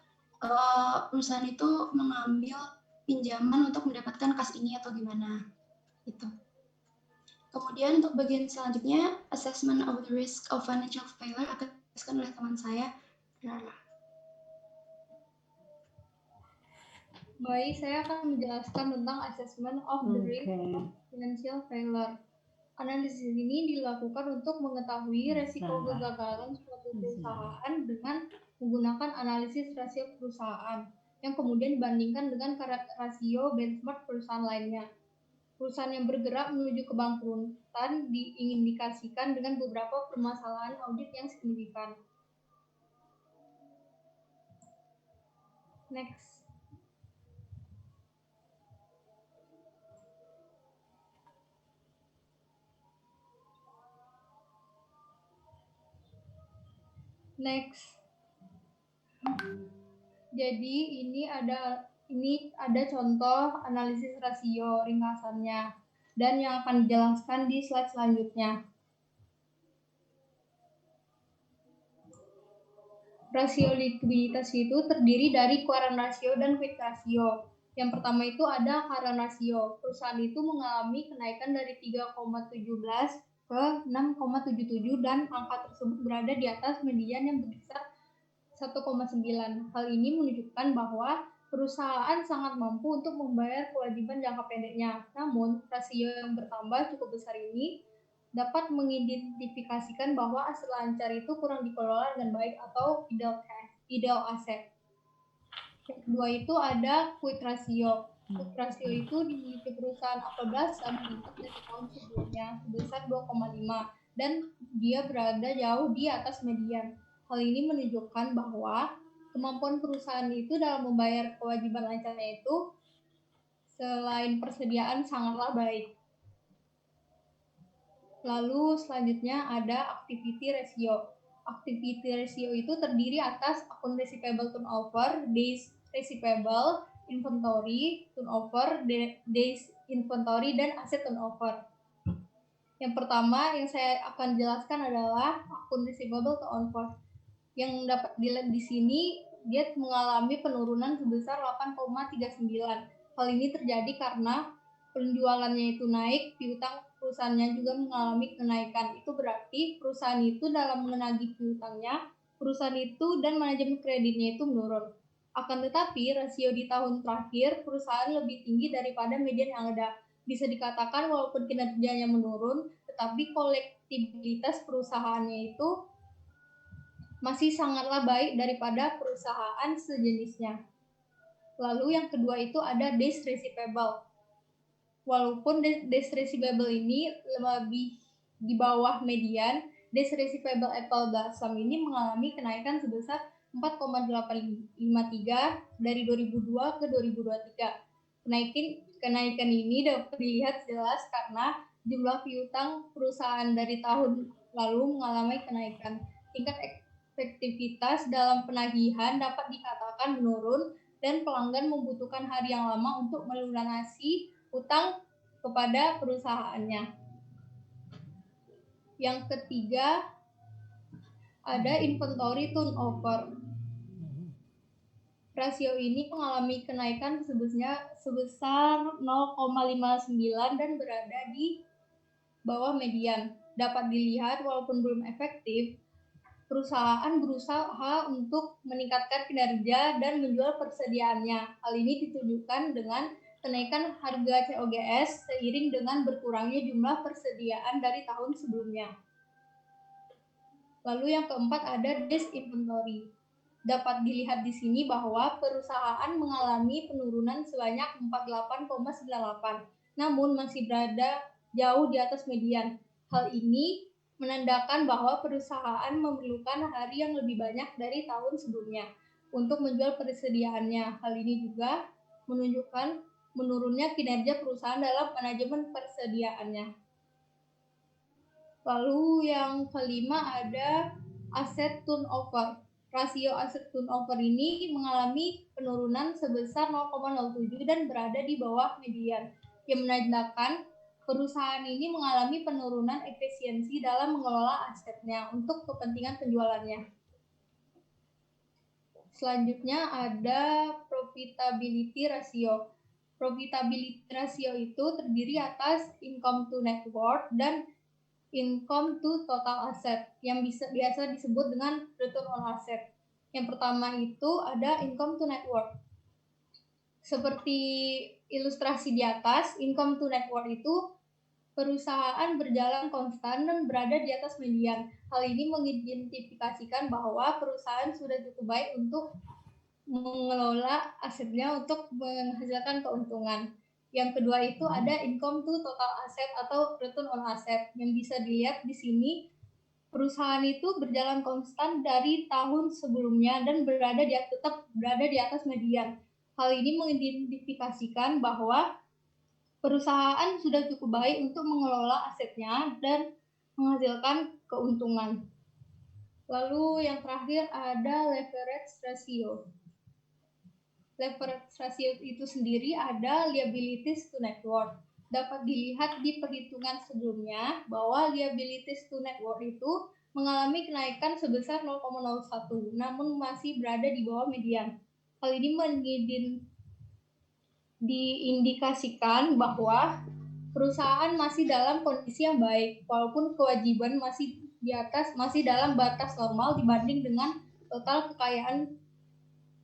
perusahaan itu mengambil pinjaman untuk mendapatkan kas ini atau gimana. Gitu. Kemudian untuk bagian selanjutnya, assessment of the risk of financial failure akan dijelaskan oleh teman saya, Rara. Baik, saya akan menjelaskan tentang assessment of the risk of financial failure. Analisis ini dilakukan untuk mengetahui resiko kegagalan suatu perusahaan dengan menggunakan analisis rasio perusahaan yang kemudian dibandingkan dengan rasio benchmark perusahaan lainnya. Perusahaan yang bergerak menuju kebangkrutan diindikasikan dengan beberapa permasalahan audit yang signifikan. Next. Jadi ini ada contoh analisis rasio ringkasannya dan yang akan dijelaskan di slide selanjutnya. Rasio likuiditas itu terdiri dari current ratio dan quick ratio. Yang pertama itu ada current ratio. Perusahaan itu mengalami kenaikan dari 3,17 ke 6,77 dan angka tersebut berada di atas median yang berkisar 1,9. Hal ini menunjukkan bahwa perusahaan sangat mampu untuk membayar kewajiban jangka pendeknya. Namun, rasio yang bertambah cukup besar ini dapat mengidentifikasikan bahwa aset lancar itu kurang dikelola dengan baik atau ideal aset. Yang kedua itu ada quick ratio. Quick ratio itu dimiliki perusahaan apabila meningkat dari tahun sebelumnya sebesar 2,5 dan dia berada jauh di atas median. Hal ini menunjukkan bahwa kemampuan perusahaan itu dalam membayar kewajiban lancarnya itu selain persediaan sangatlah baik. Lalu selanjutnya ada activity ratio. Activity ratio itu terdiri atas akun receivable turnover, days receivable, inventory turnover, days inventory, dan aset turnover. Yang pertama yang saya akan jelaskan adalah akun receivable turnover. Yang dapat dilihat di sini, dia mengalami penurunan sebesar 8,39. Hal ini terjadi karena penjualannya itu naik, piutang perusahaannya juga mengalami kenaikan. Itu berarti perusahaan itu dalam menagih piutangnya, perusahaan itu dan manajemen kreditnya itu menurun. Akan tetapi, rasio di tahun terakhir perusahaan lebih tinggi daripada median yang ada. Bisa dikatakan walaupun kinerjanya menurun, tetapi kolektibilitas perusahaannya itu masih sangatlah baik daripada perusahaan sejenisnya. Lalu yang kedua itu ada days receivable. Walaupun days receivable ini lebih di bawah median, days receivable Apple Blossom ini mengalami kenaikan sebesar 4,853 dari 2002 ke 2023. Kenaikan ini dapat dilihat jelas karena jumlah piutang perusahaan dari tahun lalu mengalami kenaikan. Tingkat efektivitas dalam penagihan dapat dikatakan menurun dan pelanggan membutuhkan hari yang lama untuk melunasi utang kepada perusahaannya. Yang ketiga ada inventory turnover. Rasio ini mengalami kenaikan sebesar 0,59 dan berada di bawah median. Dapat dilihat walaupun belum efektif, perusahaan berusaha untuk meningkatkan kinerja dan menjual persediaannya. Hal ini ditunjukkan dengan kenaikan harga COGS seiring dengan berkurangnya jumlah persediaan dari tahun sebelumnya. Lalu yang keempat ada days inventory. Dapat dilihat di sini bahwa perusahaan mengalami penurunan sebanyak 48,98, namun masih berada jauh di atas median. Hal ini menandakan bahwa perusahaan memerlukan hari yang lebih banyak dari tahun sebelumnya untuk menjual persediaannya. Hal ini juga menunjukkan menurunnya kinerja perusahaan dalam manajemen persediaannya. Lalu yang kelima ada asset turnover. Rasio aset turnover ini mengalami penurunan sebesar 0,07 dan berada di bawah median, yang menandakan perusahaan ini mengalami penurunan efisiensi dalam mengelola asetnya untuk kepentingan penjualannya. Selanjutnya ada profitability ratio. Profitability ratio itu terdiri atas income to net worth dan income to total asset yang biasa disebut dengan return on asset. Yang pertama itu ada income to net worth. Seperti ilustrasi di atas, income to net worth itu perusahaan berjalan konstan dan berada di atas median. Hal ini mengidentifikasikan bahwa perusahaan sudah cukup baik untuk mengelola asetnya untuk menghasilkan keuntungan. Yang kedua itu ada income to total asset atau return on asset yang bisa dilihat di sini. Perusahaan itu berjalan konstan dari tahun sebelumnya dan tetap berada di atas median. Hal ini mengidentifikasikan bahwa perusahaan sudah cukup baik untuk mengelola asetnya dan menghasilkan keuntungan. Lalu yang terakhir ada leverage ratio. Leverage ratio itu sendiri ada liabilities to net worth. Dapat dilihat di perhitungan sebelumnya bahwa liabilities to net worth itu mengalami kenaikan sebesar 0,01, namun masih berada di bawah median. Hal ini diindikasikan bahwa perusahaan masih dalam kondisi yang baik, walaupun kewajiban masih dalam batas normal dibanding dengan total kekayaan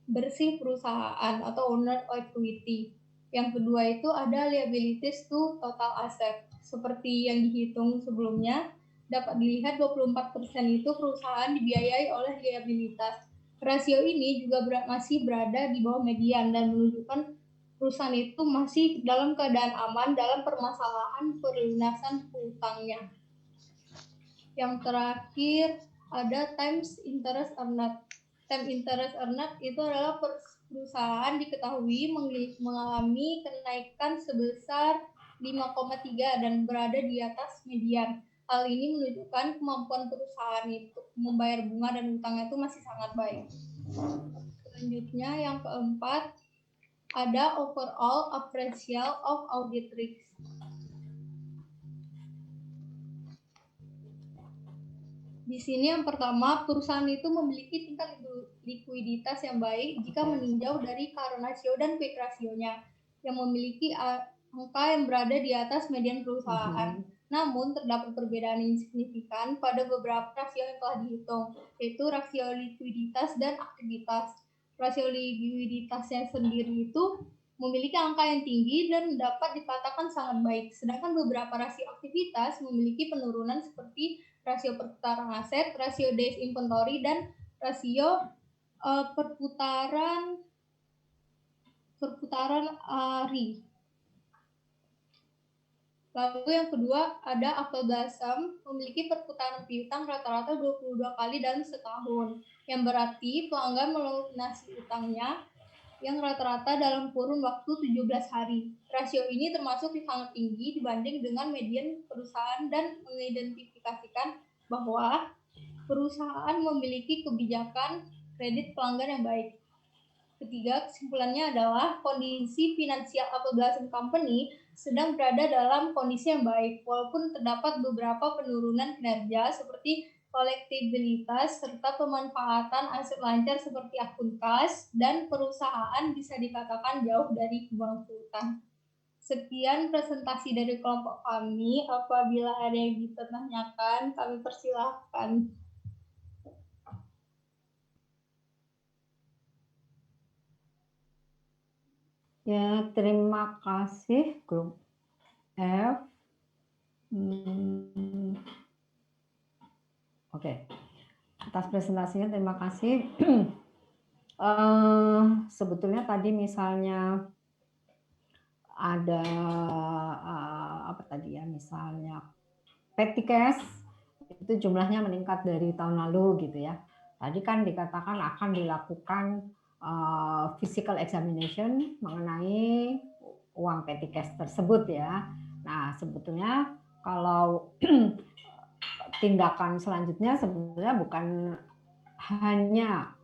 bersih perusahaan atau owner equity. Yang kedua itu ada liabilities to total asset. Seperti yang dihitung sebelumnya, dapat dilihat 24% itu perusahaan dibiayai oleh liabilitas. Rasio ini juga masih berada di bawah median dan menunjukkan perusahaan itu masih dalam keadaan aman dalam permasalahan pelunasan hutangnya. Yang terakhir ada times interest earned. Time interest earned itu adalah perusahaan diketahui mengalami kenaikan sebesar 5,3 dan berada di atas median. Hal ini menunjukkan kemampuan perusahaan itu membayar bunga dan hutangnya itu masih sangat baik. Selanjutnya yang keempat ada overall appraisal of audit risk. Di sini yang pertama, perusahaan itu memiliki tingkat likuiditas yang baik jika meninjau dari current ratio dan quick ratio-nya yang memiliki angka yang berada di atas median perusahaan. Namun, terdapat perbedaan yang signifikan pada beberapa rasio yang telah dihitung, yaitu rasio likuiditas dan aktivitas. Rasio likuiditasnya sendiri itu memiliki angka yang tinggi dan dapat dikatakan sangat baik, sedangkan beberapa rasio aktivitas memiliki penurunan seperti rasio perputaran aset, rasio days inventory, dan rasio perputaran hari. Lalu yang kedua ada apel balsam memiliki perputaran piutang rata-rata 22 kali dalam setahun, yang berarti pelanggan melunasi utangnya yang rata-rata dalam kurun waktu 17 hari. Rasio ini termasuk sangat tinggi dibanding dengan median perusahaan dan mengidentifikasikan bahwa perusahaan memiliki kebijakan kredit pelanggan yang baik. Ketiga, kesimpulannya adalah kondisi finansial apel balsam company sedang berada dalam kondisi yang baik, walaupun terdapat beberapa penurunan kinerja seperti kolektibilitas serta pemanfaatan aset lancar seperti akun kas, dan perusahaan bisa dikatakan jauh dari kebangkrutan. Sekian presentasi dari kelompok kami. Apabila ada yang ditanyakan, kami persilahkan. Ya, terima kasih grup F. Oke, atas presentasinya terima kasih. Sebetulnya tadi misalnya ada apa tadi ya, misalnya petty cash itu jumlahnya meningkat dari tahun lalu gitu ya. Tadi kan dikatakan akan dilakukan physical examination mengenai uang petty cash tersebut ya. Nah, sebetulnya kalau tindakan selanjutnya sebenarnya bukan hanya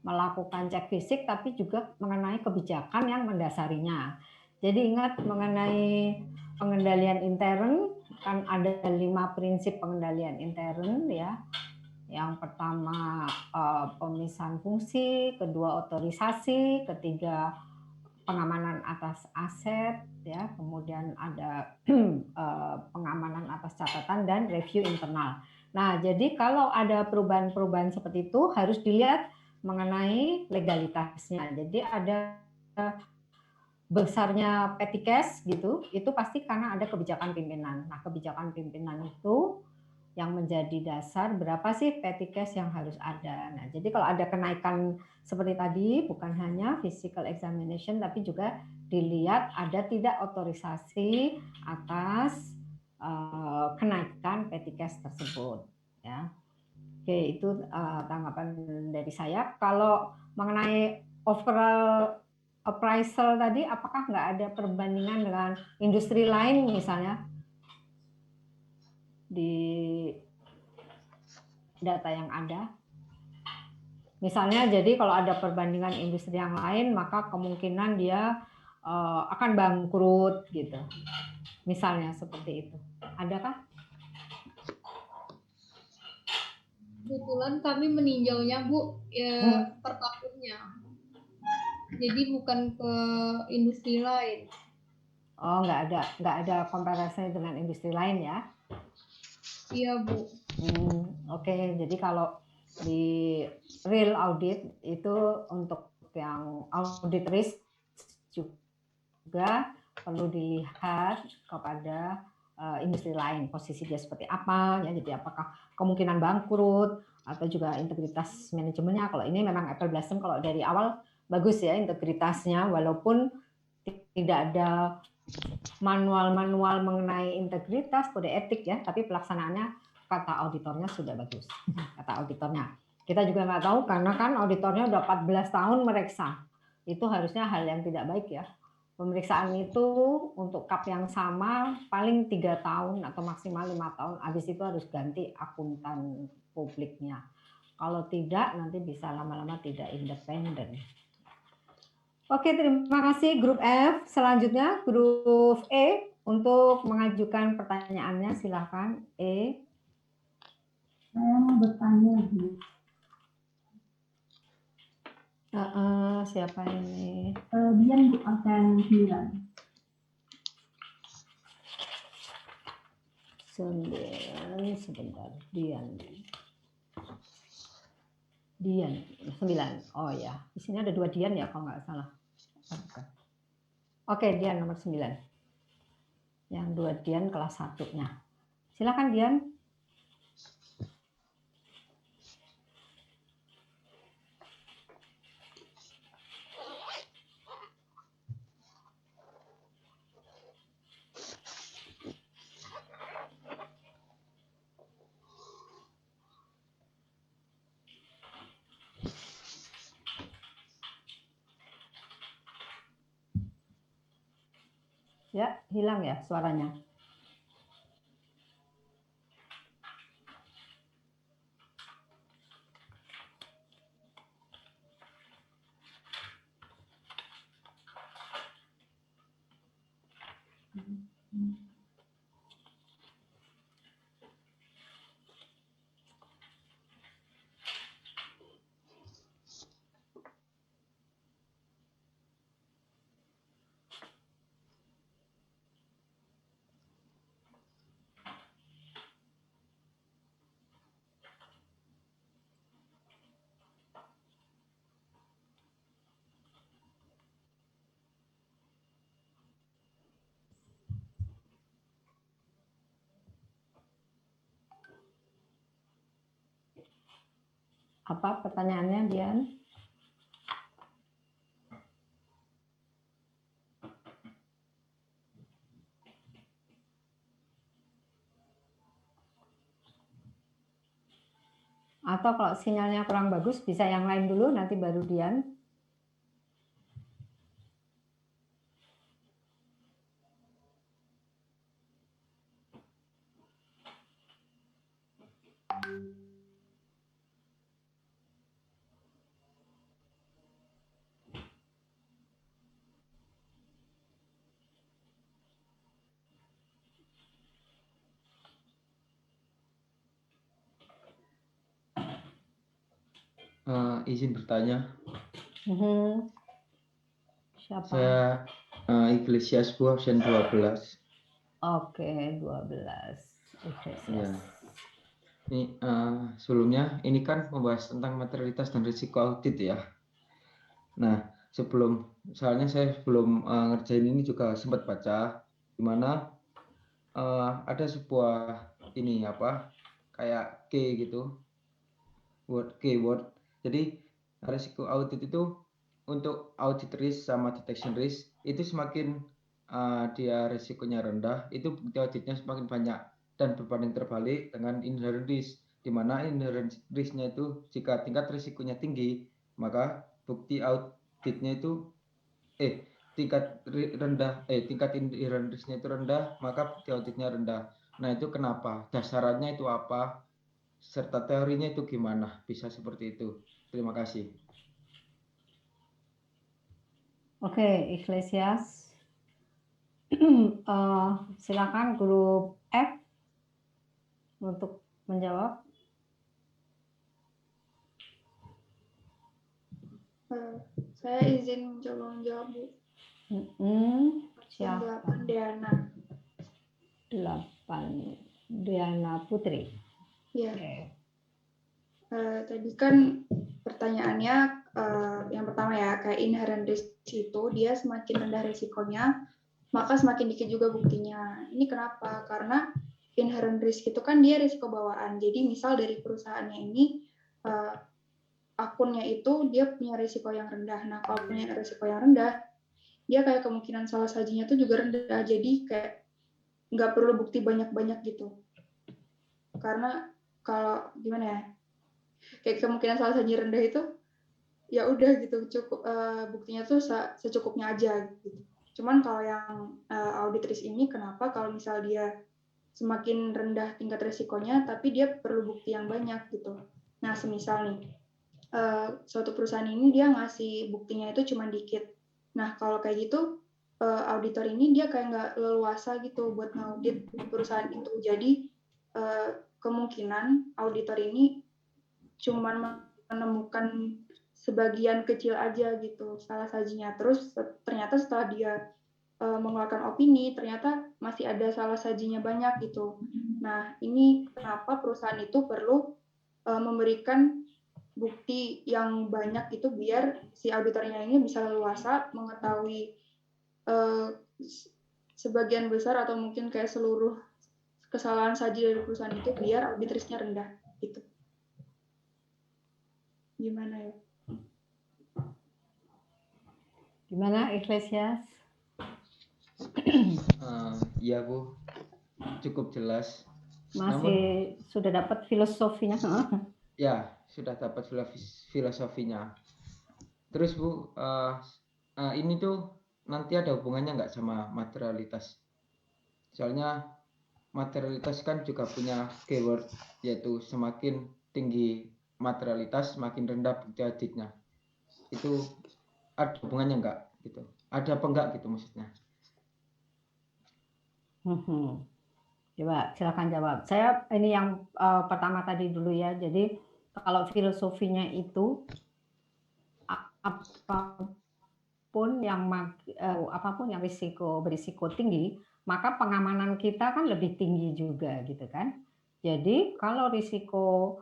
melakukan cek fisik, tapi juga mengenai kebijakan yang mendasarinya. Jadi ingat mengenai pengendalian intern, kan ada 5 prinsip pengendalian intern ya. Yang pertama pemisahan fungsi, kedua otorisasi, ketiga pengamanan atas aset, ya, kemudian ada pengamanan atas catatan dan review internal. Nah, jadi kalau ada perubahan-perubahan seperti itu harus dilihat mengenai legalitasnya. Jadi ada besarnya petty cash gitu, itu pasti karena ada kebijakan pimpinan. Nah, kebijakan pimpinan itu yang menjadi dasar berapa sih petty cash yang harus ada. Nah, jadi kalau ada kenaikan seperti tadi, bukan hanya physical examination, tapi juga dilihat ada tidak otorisasi atas kenaikan petty cash tersebut. Ya. Oke, itu tanggapan dari saya. Kalau mengenai overall appraisal tadi, apakah nggak ada perbandingan dengan industri lain misalnya di data yang ada? Misalnya, jadi kalau ada perbandingan industri yang lain, maka kemungkinan dia akan bangkrut gitu. Misalnya seperti itu. Adakah? Kebetulan kami meninjaunya Bu per tahunnya, jadi bukan ke industri lain. Oh, nggak ada komparasi dengan industri lain ya? Iya Bu. Oke. Jadi kalau di real audit itu untuk yang audit risk juga perlu dilihat kepada industri lain, posisi dia seperti apa ya, jadi apakah kemungkinan bangkrut atau juga integritas manajemennya. Kalau ini memang Apple Blossom kalau dari awal bagus ya integritasnya, walaupun tidak ada manual-manual mengenai integritas, kode etik ya, tapi pelaksanaannya kata auditornya sudah bagus. Kata auditornya. Kita juga nggak tahu karena kan auditornya udah 14 tahun meriksa. Itu harusnya hal yang tidak baik ya. Pemeriksaan itu untuk kap yang sama paling 3 tahun atau maksimal 5 tahun. Habis itu harus ganti akuntan publiknya. Kalau tidak nanti bisa lama-lama tidak independen. Oke, terima kasih grup F. Selanjutnya grup E untuk mengajukan pertanyaannya, silakan E. Saya mau bertanya. Siapa ini? Dian Bu, angka 9. 9, sebentar. Dian 9. Oh ya, di sini ada 2 Dian ya kalau nggak salah. Oke, Dian nomor 9. Yang 2 Dian kelas 1-nya. Silakan Dian. Ya, hilang ya suaranya. Apa pertanyaannya, Dian? Atau kalau sinyalnya kurang bagus, bisa yang lain dulu, nanti baru Dian. Izin bertanya. Siapa? Saya Iglesias Bu, absen 12. Oke, 12. Ya. Ini sebelumnya ini kan membahas tentang materialitas dan risiko audit ya. Nah, soalnya saya sebelum ngerjain ini juga sempat baca di mana ada sebuah ini kayak gitu, keyword. Jadi risiko audit itu untuk audit risk sama detection risk itu semakin dia risikonya rendah, itu bukti auditnya semakin banyak, dan berbanding terbalik dengan inherent risk, di mana inherent risk-nya itu jika tingkat risikonya tinggi, maka bukti auditnya itu tingkat inherent risk-nya itu rendah, maka bukti auditnya rendah. Nah, itu kenapa? Dasarannya itu apa? Serta teorinya itu gimana bisa seperti itu? Terima kasih. Oke, Iglesias. Silakan grup F untuk menjawab. Saya izin mencoba menjawab, Bu. Siapa? 8 Diana. 8 Diana Putri. Iya. Tadi kan pertanyaannya yang pertama ya, kayak inherent risk itu dia semakin rendah risikonya, maka semakin dikit juga buktinya. Ini kenapa? Karena inherent risk itu kan dia risiko bawaan. Jadi misal dari perusahaannya ini akunnya itu dia punya risiko yang rendah. Nah, kalau punya risiko yang rendah, dia kayak kemungkinan salah sajinya tuh juga rendah. Jadi kayak nggak perlu bukti banyak-banyak gitu. Karena kalau gimana ya, kayak kemungkinan salah saji rendah itu ya udah gitu, cukup buktinya tuh secukupnya aja gitu. Cuman kalau yang audit risk ini kenapa kalau misal dia semakin rendah tingkat risikonya tapi dia perlu bukti yang banyak gitu. Nah, semisal nih suatu perusahaan ini dia ngasih buktinya itu cuma dikit. Nah, kalau kayak gitu auditor ini dia kayak nggak leluasa gitu buat ngaudit perusahaan itu. Jadi kemungkinan auditor ini cuma menemukan sebagian kecil aja gitu salah sajinya. Terus ternyata setelah dia mengeluarkan opini, ternyata masih ada salah sajinya banyak gitu. Nah, ini kenapa perusahaan itu perlu memberikan bukti yang banyak itu biar si auditornya ini bisa leluasa mengetahui sebagian besar atau mungkin kayak seluruh kesalahan saji dari perusahaan itu biar audit risk-nya rendah gitu. Gimana ya? Gimana, Iglesias? Iya, Bu. Cukup jelas. Masih sudah dapat filosofinya? Ya, sudah dapat filosofinya. Terus, Bu, ini tuh nanti ada hubungannya nggak sama materialitas? Soalnya materialitas kan juga punya keyword, yaitu semakin tinggi materialitas, semakin rendah bukti auditnya. Itu ada hubungannya nggak gitu? Ada apa enggak gitu maksudnya? Coba silakan jawab. Saya ini yang pertama tadi dulu ya. Jadi kalau filosofinya itu apapun yang berisiko tinggi, maka pengamanan kita kan lebih tinggi juga gitu kan. Jadi kalau risiko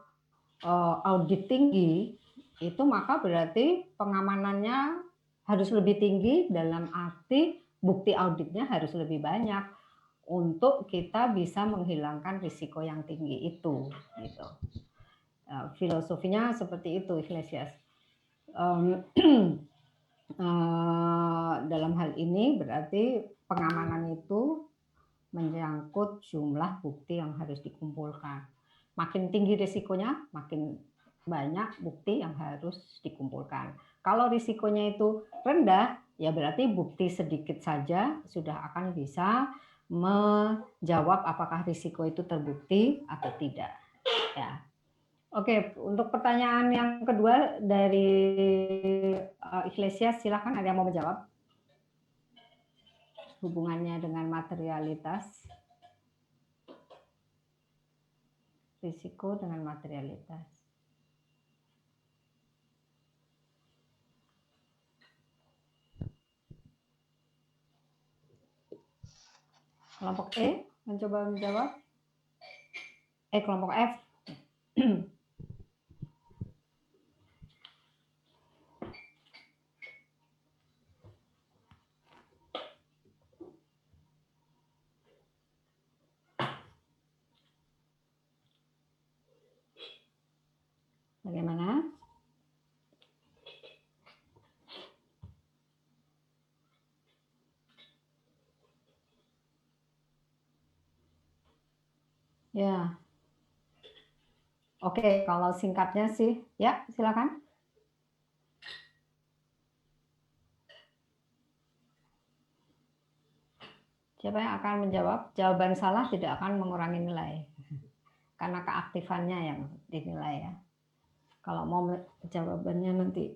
audit tinggi itu maka berarti pengamanannya harus lebih tinggi, dalam arti bukti auditnya harus lebih banyak untuk kita bisa menghilangkan risiko yang tinggi itu gitu. Filosofinya seperti itu, Iglesias. Dalam hal ini berarti pengamanan itu menyangkut jumlah bukti yang harus dikumpulkan. Makin tinggi risikonya, makin banyak bukti yang harus dikumpulkan. Kalau risikonya itu rendah, ya berarti bukti sedikit saja sudah akan bisa menjawab apakah risiko itu terbukti atau tidak. Ya, Oke, untuk pertanyaan yang kedua dari Iglesias, silakan ada yang mau menjawab? Hubungannya dengan materialitas, risiko dengan materialitas. Kelompok E mencoba menjawab. Kelompok F. Bagaimana? Ya. Oke, kalau singkatnya sih, ya silakan. Siapa yang akan menjawab? Jawaban salah tidak akan mengurangi nilai. Karena keaktifannya yang dinilai ya. Kalau mau jawabannya nanti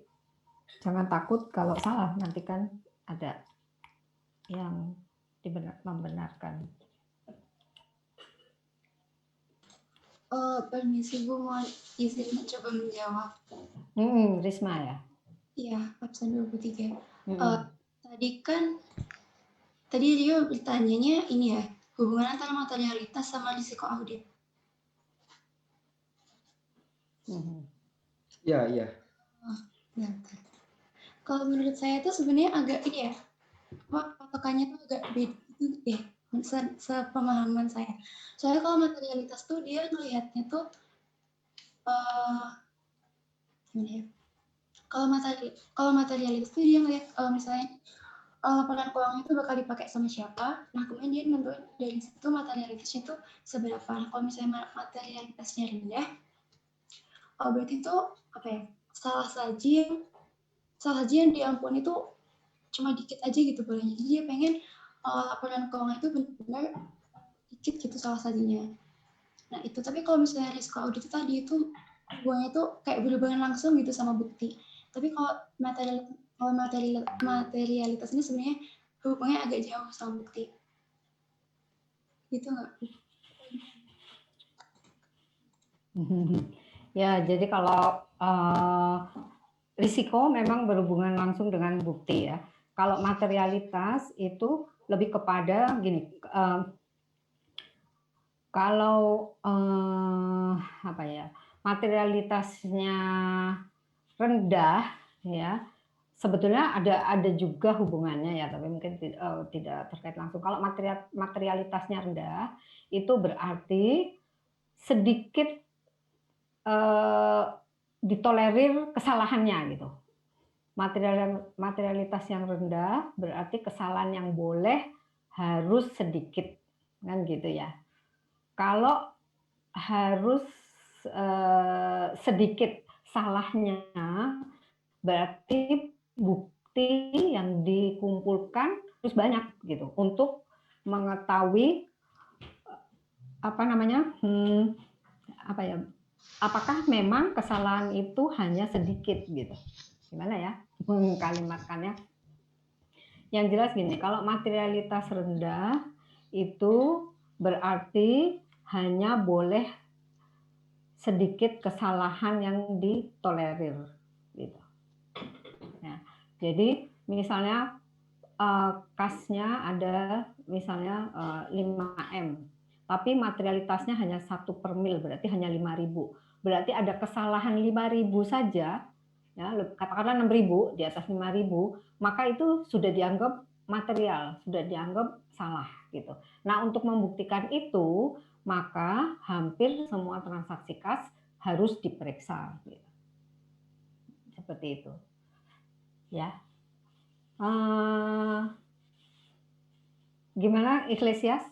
jangan takut kalau salah, nanti kan ada yang membenarkan. Permisi Bu, mau izin mencoba menjawab. Risma ya? Iya, absen 23. Tadi dia bertanyanya ini ya, hubungan antara materialitas sama risiko audit. Iya. Bentar. Kalau menurut saya tuh sebenarnya agak ini ya, patokannya tuh agak beda gitu deh, sepemahaman saya. Soalnya kalau materialitas tuh dia melihatnya tuh gimana ya? Kalau materialitas tuh dia ngelihat misalnya laporan keuangan itu bakal dipakai sama siapa, nah kemudian dia nentuin dari situ materialitasnya tuh seberapa. Nah, kalau misalnya materialitasnya rendah, berarti itu apa ya, salah saja yang diampuni itu cuma dikit aja gitu bolehnya. Jadi dia pengen laporan keuangan itu benar-benar dikit gitu salah sajinya. Nah itu, tapi kalau misalnya risiko audit tadi itu hubungannya tuh kayak berhubungan langsung gitu sama bukti. Tapi kalau materialitas ini sebenarnya hubungannya agak jauh sama bukti. Gitu nggak? Ya, jadi kalau risiko memang berhubungan langsung dengan bukti ya. Kalau materialitas itu lebih kepada gini, kalau apa ya, materialitasnya rendah ya, sebetulnya ada juga hubungannya ya, tapi mungkin tidak terkait langsung. Kalau materialitasnya rendah itu berarti sedikit ditolerir kesalahannya gitu. Materialitas yang rendah berarti kesalahan yang boleh harus sedikit, kan gitu ya. Kalau harus sedikit salahnya, berarti bukti yang dikumpulkan harus banyak gitu untuk mengetahui apakah memang kesalahan itu hanya sedikit gitu. Gimana ya mengkalimatkannya? Yang jelas gini, kalau materialitas rendah itu berarti hanya boleh sedikit kesalahan yang ditolerir gitu. Nah, jadi misalnya kasnya ada misalnya 5M, tapi materialitasnya hanya 1/mil, berarti hanya 5.000. Berarti ada kesalahan 5.000 saja, ya, katakanlah 6.000 di atas 5.000, maka itu sudah dianggap material, sudah dianggap salah gitu. Nah, untuk membuktikan itu, maka hampir semua transaksi kas harus diperiksa gitu. Seperti itu. Ya. Gimana Iglesias?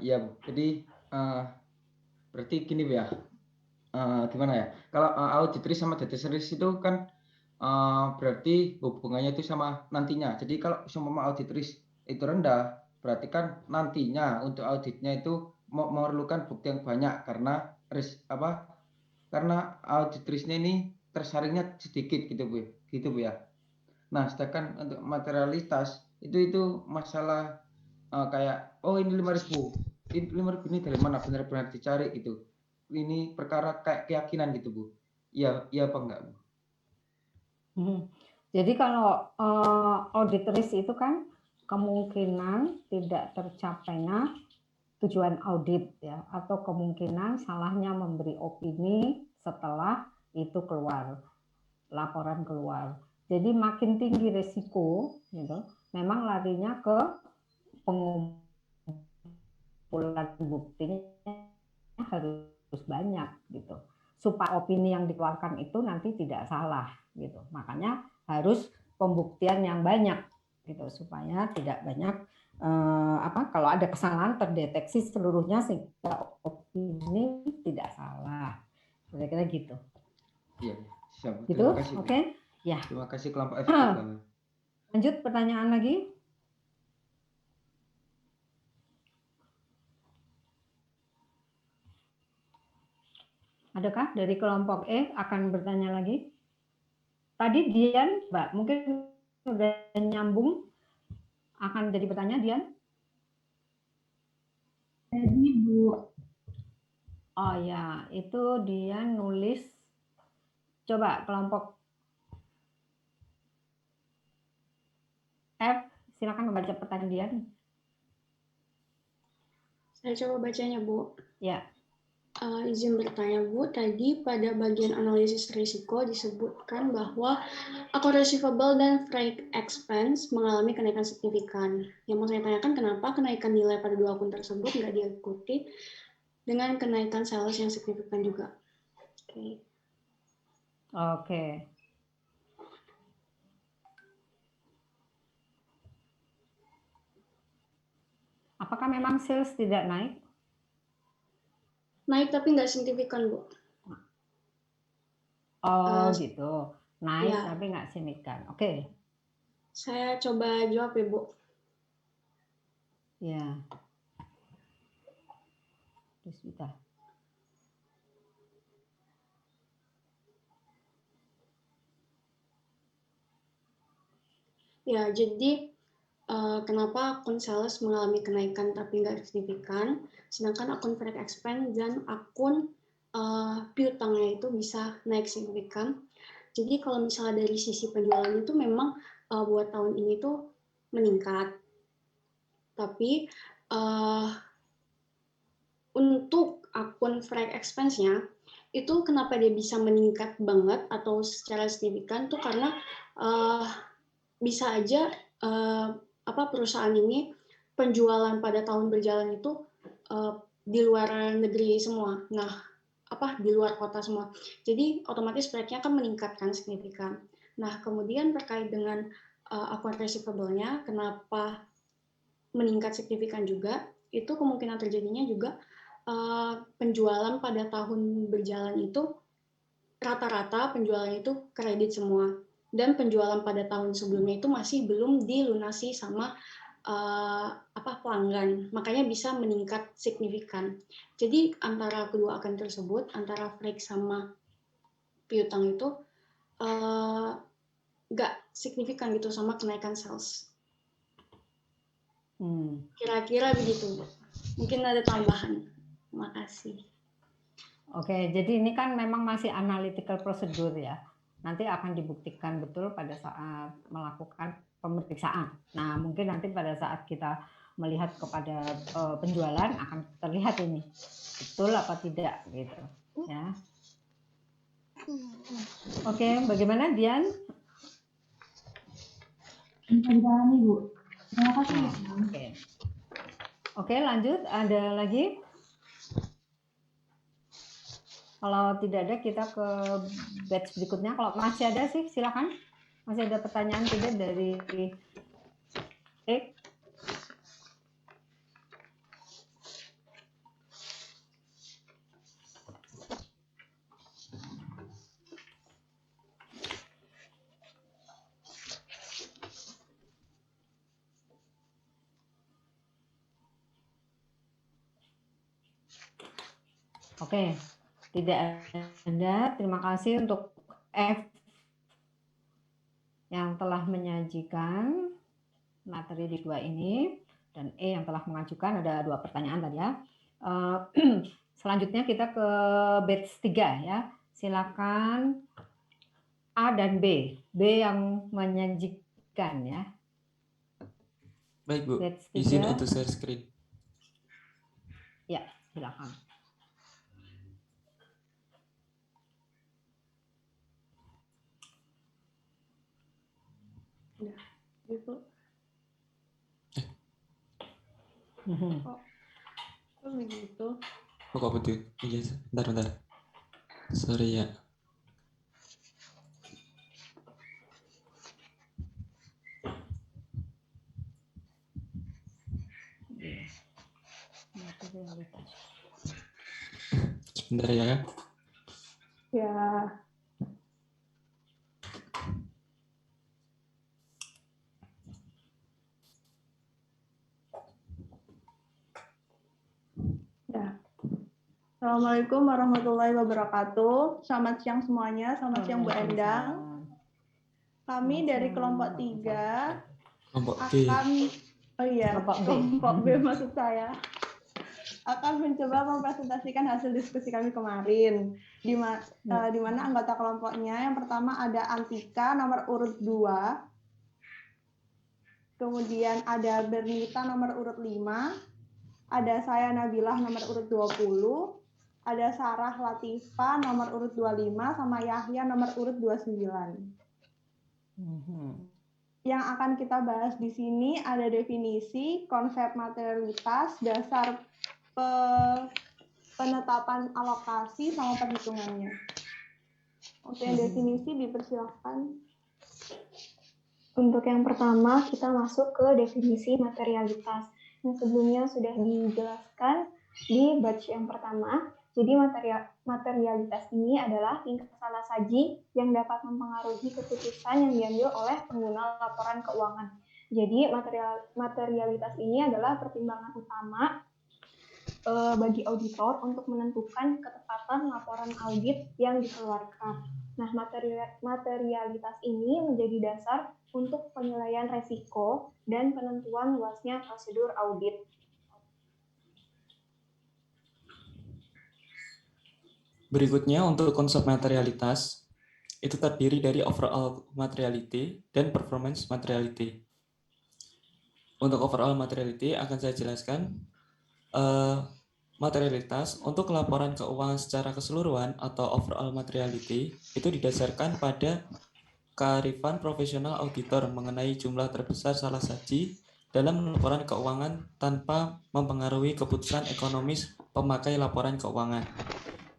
Iya Bu, jadi berarti gini Bu ya, gimana ya, kalau audit risk sama data service itu kan berarti hubungannya itu sama nantinya. Jadi kalau semua audit risk itu rendah, berarti kan nantinya untuk auditnya itu memerlukan bukti yang banyak karena risk karena auditricenya ini tersaringnya sedikit gitu Bu ya. Nah, sedangkan untuk materialitas itu masalah kayak oh ini 5.000. Ini 5.000 ini dari mana benar-benar dicari gitu. Ini perkara kayak keyakinan gitu Bu. Iya apa enggak Bu? Jadi kalau audit risk itu kan kemungkinan tidak tercapainya tujuan audit ya, atau kemungkinan salahnya memberi opini setelah itu keluar, laporan keluar. Jadi makin tinggi risiko gitu, memang larinya ke pengumpulan buktinya harus banyak gitu, supaya opini yang dikeluarkan itu nanti tidak salah gitu. Makanya harus pembuktian yang banyak gitu supaya tidak banyak kalau ada kesalahan terdeteksi seluruhnya sehingga opini tidak salah. Kira-kira gitu. Iya, siap. Gitu, Terima kasih. oke? Ya. Terima kasih kelompok F juga. Lanjut pertanyaan lagi. Adakah dari kelompok E akan bertanya lagi? Tadi Dian, Mbak, mungkin sudah nyambung akan jadi pertanyaan Dian? Jadi Bu. Oh ya, itu Dian nulis. Coba kelompok F, silakan membaca pertanyaan Dian. Saya coba bacanya Bu. Ya. Izin bertanya Bu, tadi pada bagian analisis risiko disebutkan bahwa account receivable dan freight expense mengalami kenaikan signifikan. Yang mau saya tanyakan, kenapa kenaikan nilai pada dua akun tersebut nggak diikuti dengan kenaikan sales yang signifikan juga? Oke. Apakah memang sales tidak naik? Naik tapi nggak signifikan, Bu. Oh gitu. Naik ya. tapi nggak signifikan. Oke. Saya coba jawab ya, Bu. Ya. Bisa. Ya, jadi kenapa akun sales mengalami kenaikan tapi nggak signifikan, sedangkan akun freight expense dan akun piutangnya itu bisa naik signifikan. Jadi kalau misalnya dari sisi penjualan itu memang buat tahun ini tuh meningkat, tapi untuk akun freight expense-nya itu kenapa dia bisa meningkat banget atau secara signifikan tuh karena bisa aja perusahaan ini penjualan pada tahun berjalan itu di luar negeri semua. Nah, di luar kota semua. Jadi otomatis freight-nya kan meningkatkan signifikan. Nah, kemudian terkait dengan akun receivable-nya, kenapa meningkat signifikan juga? Itu kemungkinan terjadinya juga penjualan pada tahun berjalan itu rata-rata penjualan itu kredit semua. Dan penjualan pada tahun sebelumnya itu masih belum dilunasi sama pelanggan, makanya bisa meningkat signifikan. Jadi antara kedua akun tersebut, antara freight sama piutang itu nggak signifikan gitu sama kenaikan sales. Kira-kira begitu, Bu. Mungkin ada tambahan. Terima kasih. Oke, jadi ini kan memang masih analytical procedure ya. Nanti akan dibuktikan betul pada saat melakukan pemeriksaan. Nah, mungkin nanti pada saat kita melihat kepada penjualan akan terlihat ini betul apa tidak gitu ya. Oke, bagaimana Dian? Menjalani Bu. Terima kasih. Oke, lanjut. Ada lagi? Kalau tidak ada, kita ke batch berikutnya. Kalau masih ada sih, silakan. Masih ada pertanyaan tidak dari Oke. Tidak ada. Terima kasih untuk F yang telah menyajikan materi di 2 ini, dan E yang telah mengajukan. Ada 2 pertanyaan tadi ya. Selanjutnya kita ke batch 3 ya. Silakan A dan B. B yang menyajikan ya. Baik, Bu. Batch 3. Izin untuk share screen. Ya, silakan. Udah, gitu. Kok begitu? Kok betul? Iya, bentar. Sorry ya. Sebentar ya. Ya. Assalamualaikum warahmatullahi wabarakatuh. Selamat siang semuanya. Selamat siang Bu Endang. Kami dari kelompok 3 Kelompok B. kelompok B maksud saya, akan mencoba mempresentasikan hasil diskusi kami kemarin, di mana anggota kelompoknya yang pertama ada Antika nomor urut 2, kemudian ada Bernita nomor urut 5, ada saya Nabilah nomor urut 20, ada Sarah Latifah nomor urut 25, sama Yahya nomor urut 29. Yang akan kita bahas di sini ada definisi, konsep materialitas, dasar penetapan alokasi, sama perhitungannya. Untuk yang definisi dipersilakan. Untuk yang pertama, kita masuk ke definisi materialitas. Yang sebelumnya sudah dijelaskan di batch yang pertama. Jadi materialitas ini adalah tingkat salah saji yang dapat mempengaruhi keputusan yang diambil oleh pengguna laporan keuangan. Jadi materialitas ini adalah pertimbangan utama bagi auditor untuk menentukan ketepatan laporan audit yang dikeluarkan. Nah, materialitas ini menjadi dasar untuk penilaian resiko dan penentuan luasnya prosedur audit. Berikutnya untuk konsep materialitas, itu terdiri dari overall materiality dan performance materiality. Untuk overall materiality akan saya jelaskan, materialitas untuk laporan keuangan secara keseluruhan atau overall materiality itu didasarkan pada kearifan profesional auditor mengenai jumlah terbesar salah saji dalam laporan keuangan tanpa mempengaruhi keputusan ekonomis pemakai laporan keuangan.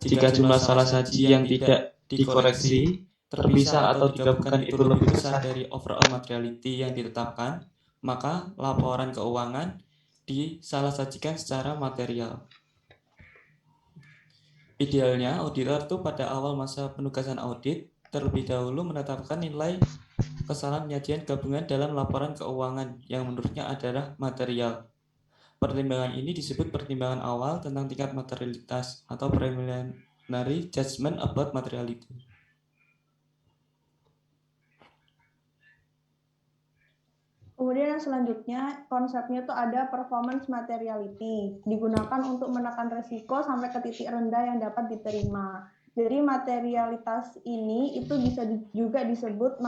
Jika jumlah salah saji yang tidak dikoreksi, terpisah atau digabungkan itu lebih besar dari overall materiality yang ditetapkan, maka laporan keuangan disalahsajikan secara material. Idealnya, auditor itu pada awal masa penugasan audit terlebih dahulu menetapkan nilai kesalahan penyajian gabungan dalam laporan keuangan yang menurutnya adalah material. Pertimbangan ini disebut pertimbangan awal tentang tingkat materialitas atau preliminary judgment about materiality. Kemudian yang selanjutnya, konsepnya itu ada performance materiality, digunakan untuk menekan risiko sampai ke titik rendah yang dapat diterima. Jadi materialitas ini itu bisa juga disebut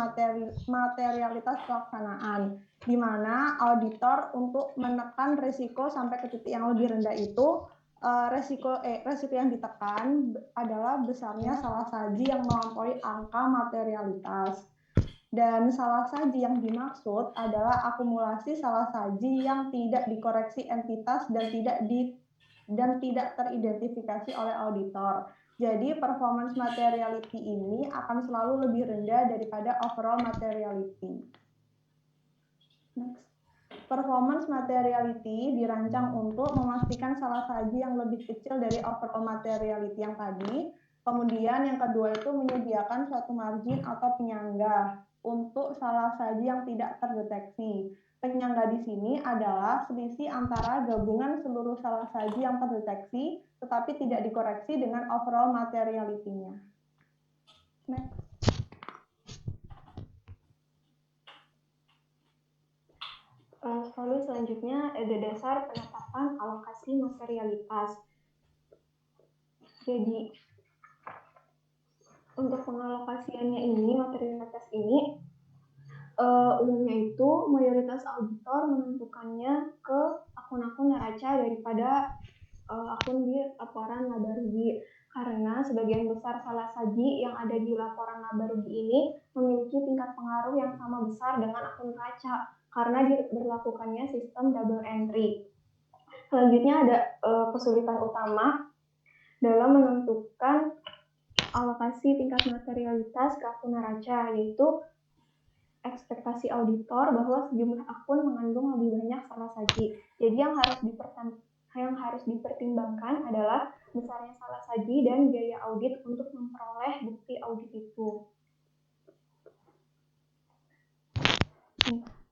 materialitas pelaksanaan, di mana auditor untuk menekan risiko sampai ke titik yang lebih rendah itu, resiko yang ditekan adalah besarnya salah saji yang melampaui angka materialitas. Dan salah saji yang dimaksud adalah akumulasi salah saji yang tidak dikoreksi entitas dan tidak teridentifikasi oleh auditor. Jadi performance materiality ini akan selalu lebih rendah daripada overall materiality. Next. Performance materiality dirancang untuk memastikan salah saji yang lebih kecil dari overall materiality yang tadi. Kemudian yang kedua itu menyediakan suatu margin atau penyangga untuk salah saji yang tidak terdeteksi. Penyangga di sini adalah selisih antara gabungan seluruh salah saji yang terdeteksi tetapi tidak dikoreksi dengan overall materiality-nya. Next. Lalu selanjutnya ada dasar penetapan alokasi materialitas. Jadi untuk pengalokasiannya ini, materialitas ini, umumnya itu mayoritas auditor menentukannya ke akun-akun neraca daripada akun di laporan laba rugi. Karena sebagian besar salah saji yang ada di laporan laba rugi ini memiliki tingkat pengaruh yang sama besar dengan akun neraca karena diberlakukannya sistem double entry. Selanjutnya ada kesulitan utama dalam menentukan alokasi tingkat materialitas ke akun neraca, yaitu ekspektasi auditor bahwa sejumlah akun mengandung lebih banyak salah saji. Jadi yang harus dipertimbangkan adalah besarnya salah saji dan biaya audit untuk memperoleh bukti audit itu.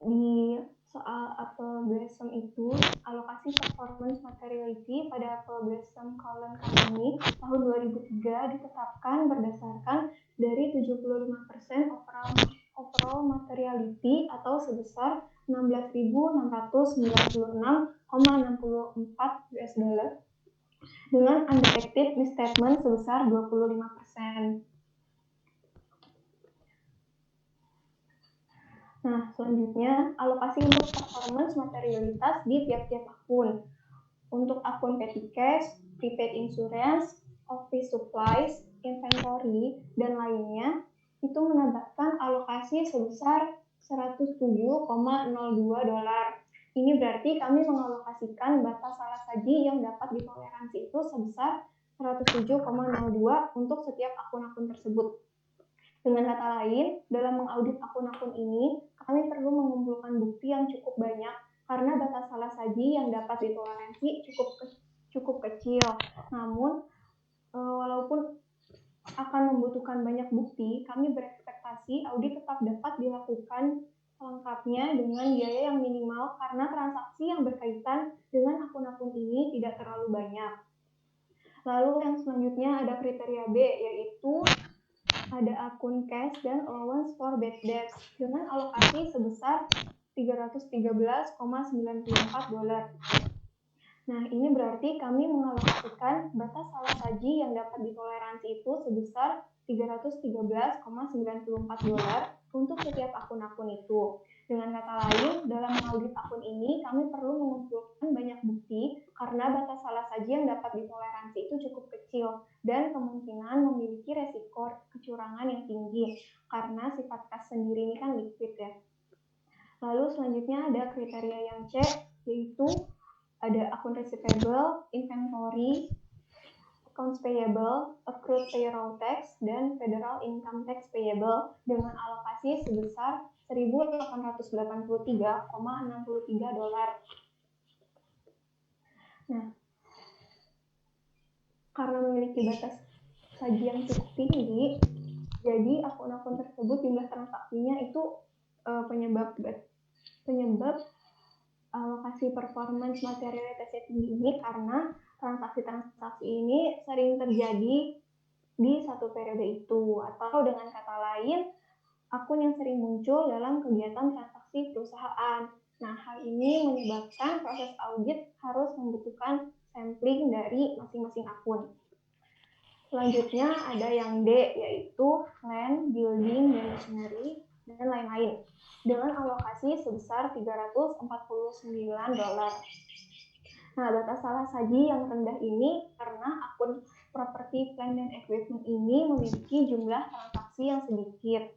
Di soal apple blossom itu, alokasi performance materiality pada apple blossom Colon Company tahun 2003 ditetapkan berdasarkan dari 75% overall materiality atau sebesar 16.696,64 US dollar dengan undetected misstatement sebesar 25%. Nah, selanjutnya alokasi untuk performance materialitas di tiap-tiap akun. Untuk akun petty cash, prepaid insurance, office supplies, inventory, dan lainnya, itu menambahkan alokasi sebesar 107,02 dolar. Ini berarti kami mengalokasikan batas salah saji yang dapat ditoleransi itu sebesar 107,02 untuk setiap akun-akun tersebut. Dengan kata lain, dalam mengaudit akun-akun ini, kami perlu mengumpulkan bukti yang cukup banyak karena batas salah saji yang dapat ditoleransi cukup kecil. Namun, walaupun akan membutuhkan banyak bukti, kami berekspektasi audit tetap dapat dilakukan selengkapnya dengan biaya yang minimal karena transaksi yang berkaitan dengan akun-akun ini tidak terlalu banyak. Lalu yang selanjutnya ada kriteria B, yaitu ada akun cash dan allowance for bad debts dengan alokasi sebesar 313,94 dolar. Nah, ini berarti kami mengalokasikan batas salah saji yang dapat ditoleransi itu sebesar 313,94 dolar untuk setiap akun-akun itu. Dengan kata lain, dalam mengaudit akun ini, kami perlu mengumpulkan banyak bukti karena batas salah saji yang dapat ditoleransi itu cukup kecil dan kemungkinan memiliki resiko kecurangan yang tinggi karena sifat kas sendiri ini kan liquid ya. Lalu selanjutnya ada kriteria yang C, yaitu ada akun receivable, inventory, accounts payable, accrued payroll tax, dan federal income tax payable dengan alokasi sebesar 1.883,63 dolar. Nah, karena memiliki batas saji yang cukup tinggi, jadi akun-akun tersebut jumlah transaksinya itu penyebab alokasi performance materialitasnya tinggi ini karena transaksi-transaksi ini sering terjadi di satu periode itu, atau dengan kata lain akun yang sering muncul dalam kegiatan transaksi perusahaan. Nah, hal ini menyebabkan proses audit harus membutuhkan sampling dari masing-masing akun. Selanjutnya ada yang D, yaitu land, building, dan machinery, dan lain-lain, dengan alokasi sebesar 349 dolar. Nah, batas salah saji yang rendah ini karena akun property, plant, dan equipment ini memiliki jumlah transaksi yang sedikit.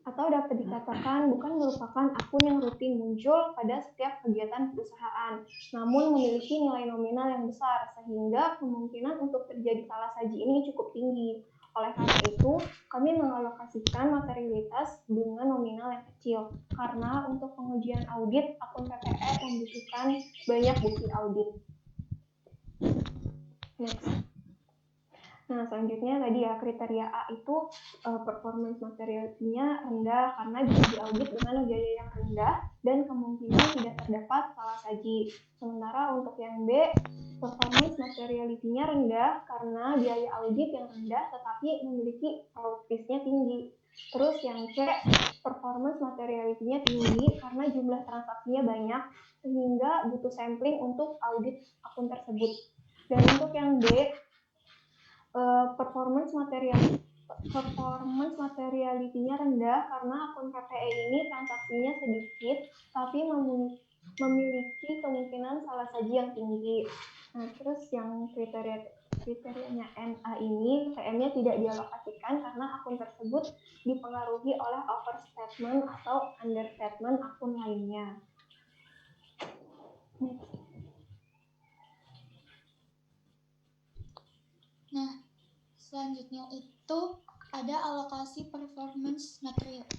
Atau dapat dikatakan bukan merupakan akun yang rutin muncul pada setiap kegiatan perusahaan, namun memiliki nilai nominal yang besar, sehingga kemungkinan untuk terjadi salah saji ini cukup tinggi. Oleh karena itu, kami mengalokasikan materialitas dengan nominal yang kecil, karena untuk pengujian audit, akun PPR membutuhkan banyak bukti audit. Next. Nah, selanjutnya tadi ya kriteria A itu performance materiality-nya rendah karena bisa diaudit dengan biaya yang rendah dan kemungkinan tidak terdapat salah saji. Sementara untuk yang B, performance materiality-nya rendah karena biaya audit yang rendah tetapi memiliki fraud risk-nya tinggi. Terus yang C, performance materiality-nya tinggi karena jumlah transaksinya banyak sehingga butuh sampling untuk audit akun tersebut. Dan untuk yang D, performance materiality-nya rendah karena akun PPE ini transaksinya sedikit tapi memiliki kemungkinan salah saji yang tinggi. Nah, terus yang kriterianya NA ini, PM-nya tidak dialokasikan karena akun tersebut dipengaruhi oleh overstatement atau understatement akun lainnya. Nah, selanjutnya itu ada alokasi performance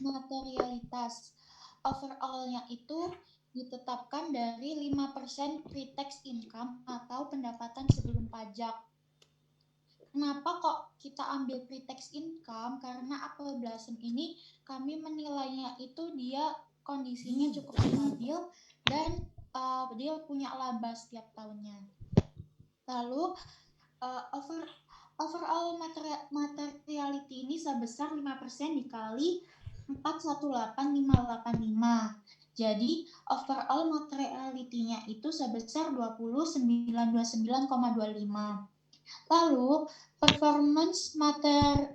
materialitas. Overall-nya itu ditetapkan dari 5% pre-tax income atau pendapatan sebelum pajak. Kenapa kok kita ambil pre-tax income? Karena Apple Blossom ini kami menilainya itu dia kondisinya cukup stabil dan dia punya laba setiap tahunnya. Lalu overall materiality ini sebesar 5% dikali 418,585. Jadi overall materiality-nya itu sebesar 20,929,25. Lalu performance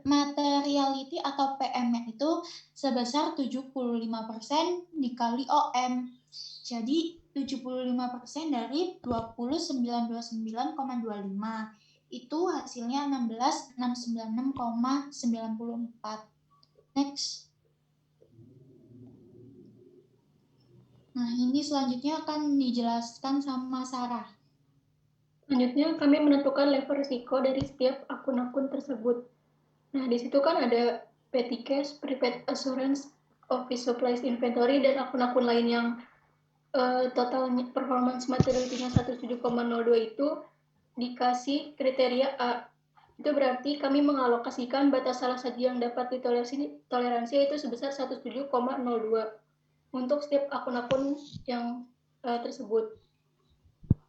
materiality atau PM-nya itu sebesar 75% dikali OM. Jadi 75% dari 20,929,25. Itu hasilnya 16,696,94. Next. Nah, ini selanjutnya akan dijelaskan sama Sarah. Selanjutnya, kami menentukan level risiko dari setiap akun-akun tersebut. Nah, di situ kan ada petty cash, prepaid assurance, office supplies inventory, dan akun-akun lain yang total performance materiality-nya 17,02 itu dikasih kriteria A. Itu berarti kami mengalokasikan batas salah saji yang dapat ditoleransi itu sebesar 17,02 untuk setiap akun-akun yang tersebut.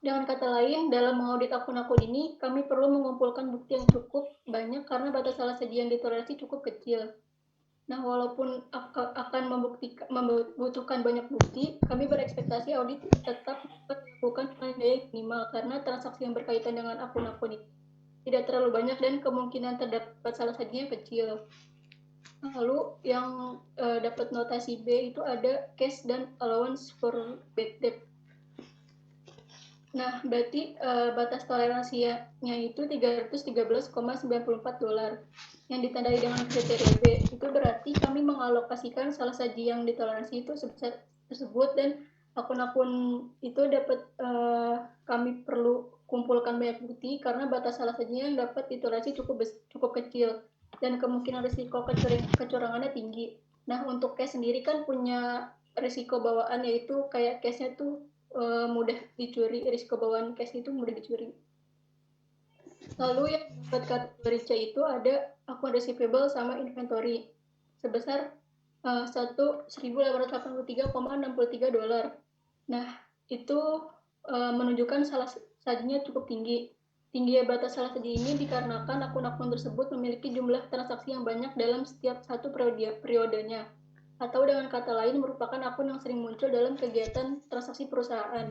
Dengan kata lain, dalam mengaudit akun-akun ini, kami perlu mengumpulkan bukti yang cukup banyak karena batas salah saji yang ditoleransi cukup kecil. Nah, walaupun akan membutuhkan banyak bukti, kami berekspektasi audit tetap bukan nilai minimal karena transaksi yang berkaitan dengan akun-akun ini tidak terlalu banyak dan kemungkinan terdapat salah sajinya kecil. Lalu yang dapat notasi B itu ada cash dan allowance for bad debt. Nah, berarti batas toleransinya itu $313,94 yang ditandai dengan kriteria B. Itu berarti kami mengalokasikan salah saji yang ditoleransi itu sebesar tersebut dan akun-akun itu dapat kami perlu kumpulkan banyak bukti karena batas salah sajinya yang dapat ditoleransi cukup kecil dan kemungkinan risiko kecurangannya tinggi. Nah, untuk cash sendiri kan punya risiko bawaan yaitu kayak cashnya tuh mudah dicuri, risiko bawaan cash itu mudah dicuri. Lalu yang dapat kategori C itu ada akun receivable sama inventory sebesar $1,883,63. Nah, itu menunjukkan salah sajinya cukup tinggi. Tinggi batas salah saji ini dikarenakan akun-akun tersebut memiliki jumlah transaksi yang banyak dalam setiap satu periodenya. Atau dengan kata lain merupakan akun yang sering muncul dalam kegiatan transaksi perusahaan.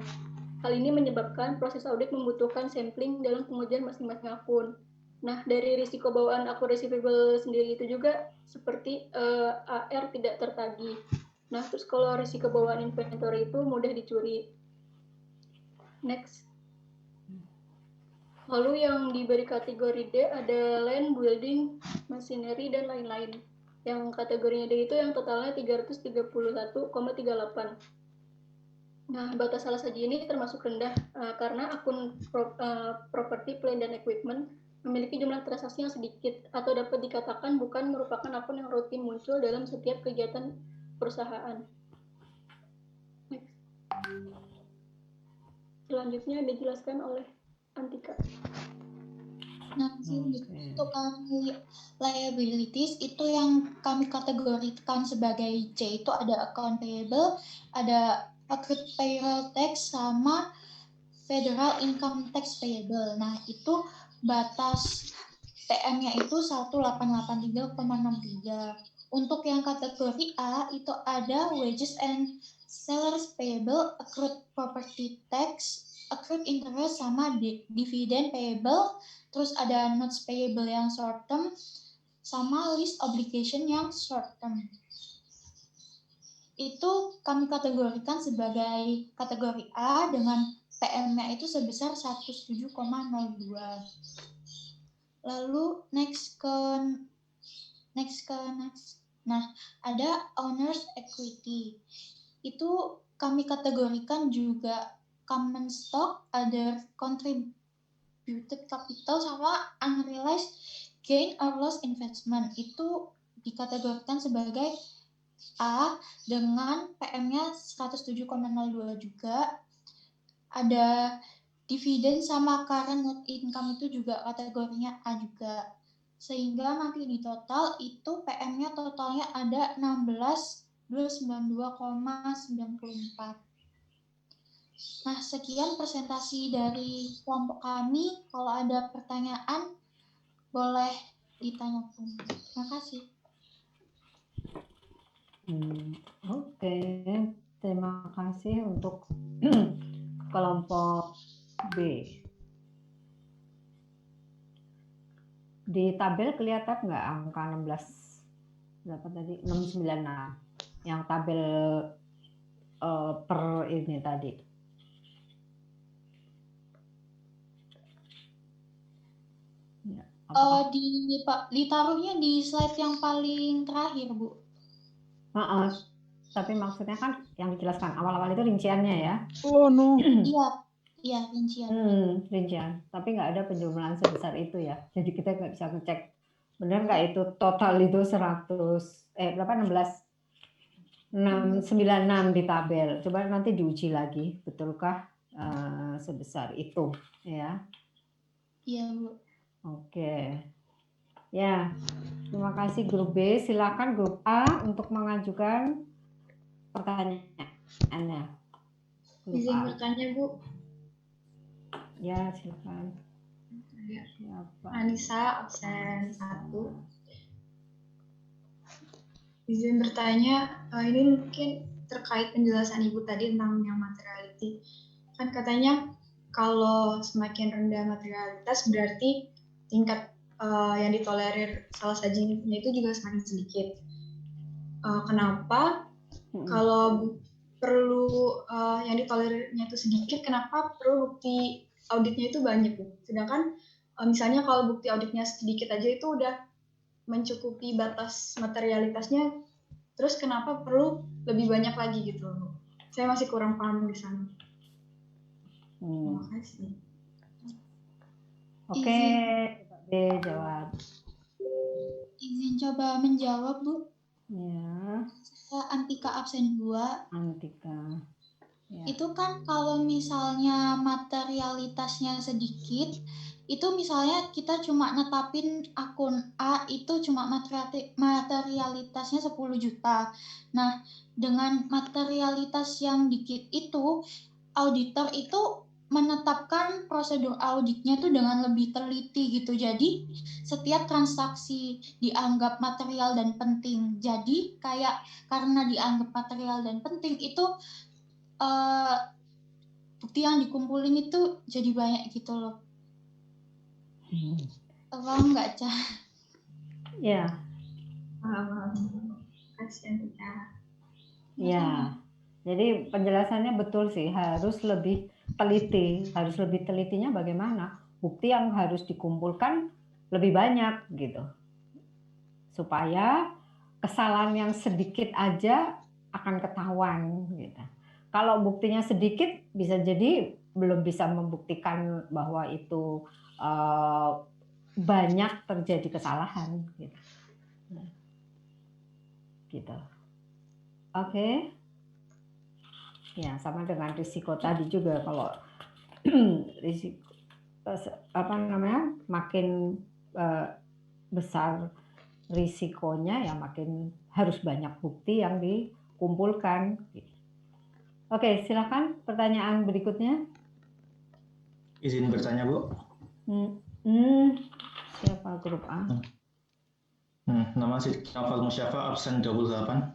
Hal ini menyebabkan proses audit membutuhkan sampling dalam pengujian masing-masing akun. Nah, dari risiko bawaan akun receivable sendiri itu juga seperti AR tidak tertagih. Nah, terus kalau risiko bawaan inventory itu mudah dicuri. Next. Lalu yang diberi kategori D ada land, building, machinery, dan lain-lain. Yang kategorinya D itu yang totalnya 331,38. Nah, batas salah saji ini termasuk rendah karena akun property, plant, dan equipment memiliki jumlah transaksi yang sedikit atau dapat dikatakan bukan merupakan akun yang rutin muncul dalam setiap kegiatan perusahaan. Next. Selanjutnya dijelaskan oleh Antika. Nah, untuk kami liabilities itu yang kami kategorikan sebagai C itu ada account payable, ada accrued payroll tax, sama federal income tax payable. Nah, itu batas PM-nya itu 1883,63. Untuk yang kategori A itu ada wages and salaries payable, accrued property tax, accrued interest, sama dividend payable. Terus ada notes payable yang short term, sama lease obligation yang short term. Itu kami kategorikan sebagai kategori A dengan PM-nya itu sebesar 107,02. Lalu next. Nah, ada owner's equity. Itu kami kategorikan juga common stock, other contributed capital, sama unrealized gain or loss investment. Itu dikategorikan sebagai A dengan PM-nya 107,02 juga. Ada dividen sama current net income itu juga kategorinya A juga. Sehingga nanti di total itu PM-nya totalnya ada 16.292,94. Nah, sekian presentasi dari kelompok kami. Kalau ada pertanyaan, boleh ditanyakan. Terima kasih. Oke, terima kasih untuk kelompok B. Di tabel kelihatan nggak angka 16 berapa tadi? 696 yang tabel per ini tadi. Ya, ditaruhnya di slide yang paling terakhir, Bu. Tapi maksudnya kan yang dijelaskan awal-awal itu rinciannya ya. Oh no. Iya, rincian. Rincian. Tapi nggak ada penjumlahan sebesar itu ya. Jadi kita nggak bisa ngecek benar nggak itu total itu 696 di tabel. Coba nanti diuji lagi, betulkah sebesar itu ya. Iya, Bu. Oke. Ya, terima kasih grup B. Silakan grup A untuk mengajukan pertanyaannya. Izin bertanya, Bu. Ya, silakan. Siapa? Anissa, absen 1. Izin bertanya, ini mungkin terkait penjelasan Ibu tadi tentang yang materiality. Kan katanya kalau semakin rendah materialitas berarti tingkat yang ditolerir salah sajinya itu juga semakin sedikit. Kenapa kalau perlu yang ditolerirnya itu sedikit, kenapa perlu bukti auditnya itu banyak? Sedangkan misalnya kalau bukti auditnya sedikit aja itu udah mencukupi batas materialitasnya, terus kenapa perlu lebih banyak lagi gitu? Saya masih kurang paham di sana. Terima kasih. Oke, B jawab. Izin coba menjawab, Bu. Ya. Antika absen 2. Antika. Ya. Itu kan kalau misalnya materialitasnya sedikit, itu misalnya kita cuma netapin akun A itu cuma materialitasnya 10 juta. Nah, dengan materialitas yang dikit itu, auditor itu menetapkan prosedur auditnya itu dengan lebih teliti gitu. Jadi setiap transaksi dianggap material dan penting. Jadi kayak karena dianggap material dan penting itu bukti yang dikumpulin itu jadi banyak gitu loh. Paham nggak, Cah? Ya. Kasihan kita. Ya. Jadi penjelasannya betul sih, harus lebih teliti. Harus lebih telitinya bagaimana? Bukti yang harus dikumpulkan lebih banyak gitu. Supaya kesalahan yang sedikit aja akan ketahuan gitu. Kalau buktinya sedikit bisa jadi belum bisa membuktikan bahwa itu banyak terjadi kesalahan gitu. Gitu. Oke. Ya, sama dengan risiko tadi juga kalau risiko makin besar risikonya ya makin harus banyak bukti yang dikumpulkan. Oke, silakan pertanyaan berikutnya. Izin bertanya, Bu. Siapa grup A? Nama Sidki Novel Musyafa, absen 28.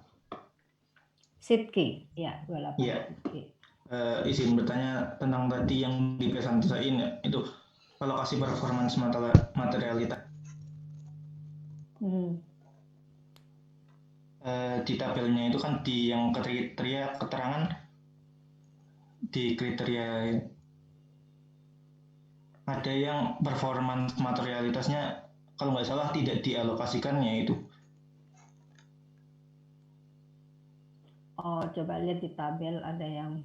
Sidki, ya 28. Iya. Izin bertanya tentang tadi yang dipresentasiin ya, itu alokasi performance materialitas. Di tabelnya itu kan di yang kriteria keterangan di kriteria ada yang performance materialitasnya kalau nggak salah tidak dialokasikannya itu. Oh, coba lihat di tabel ada yang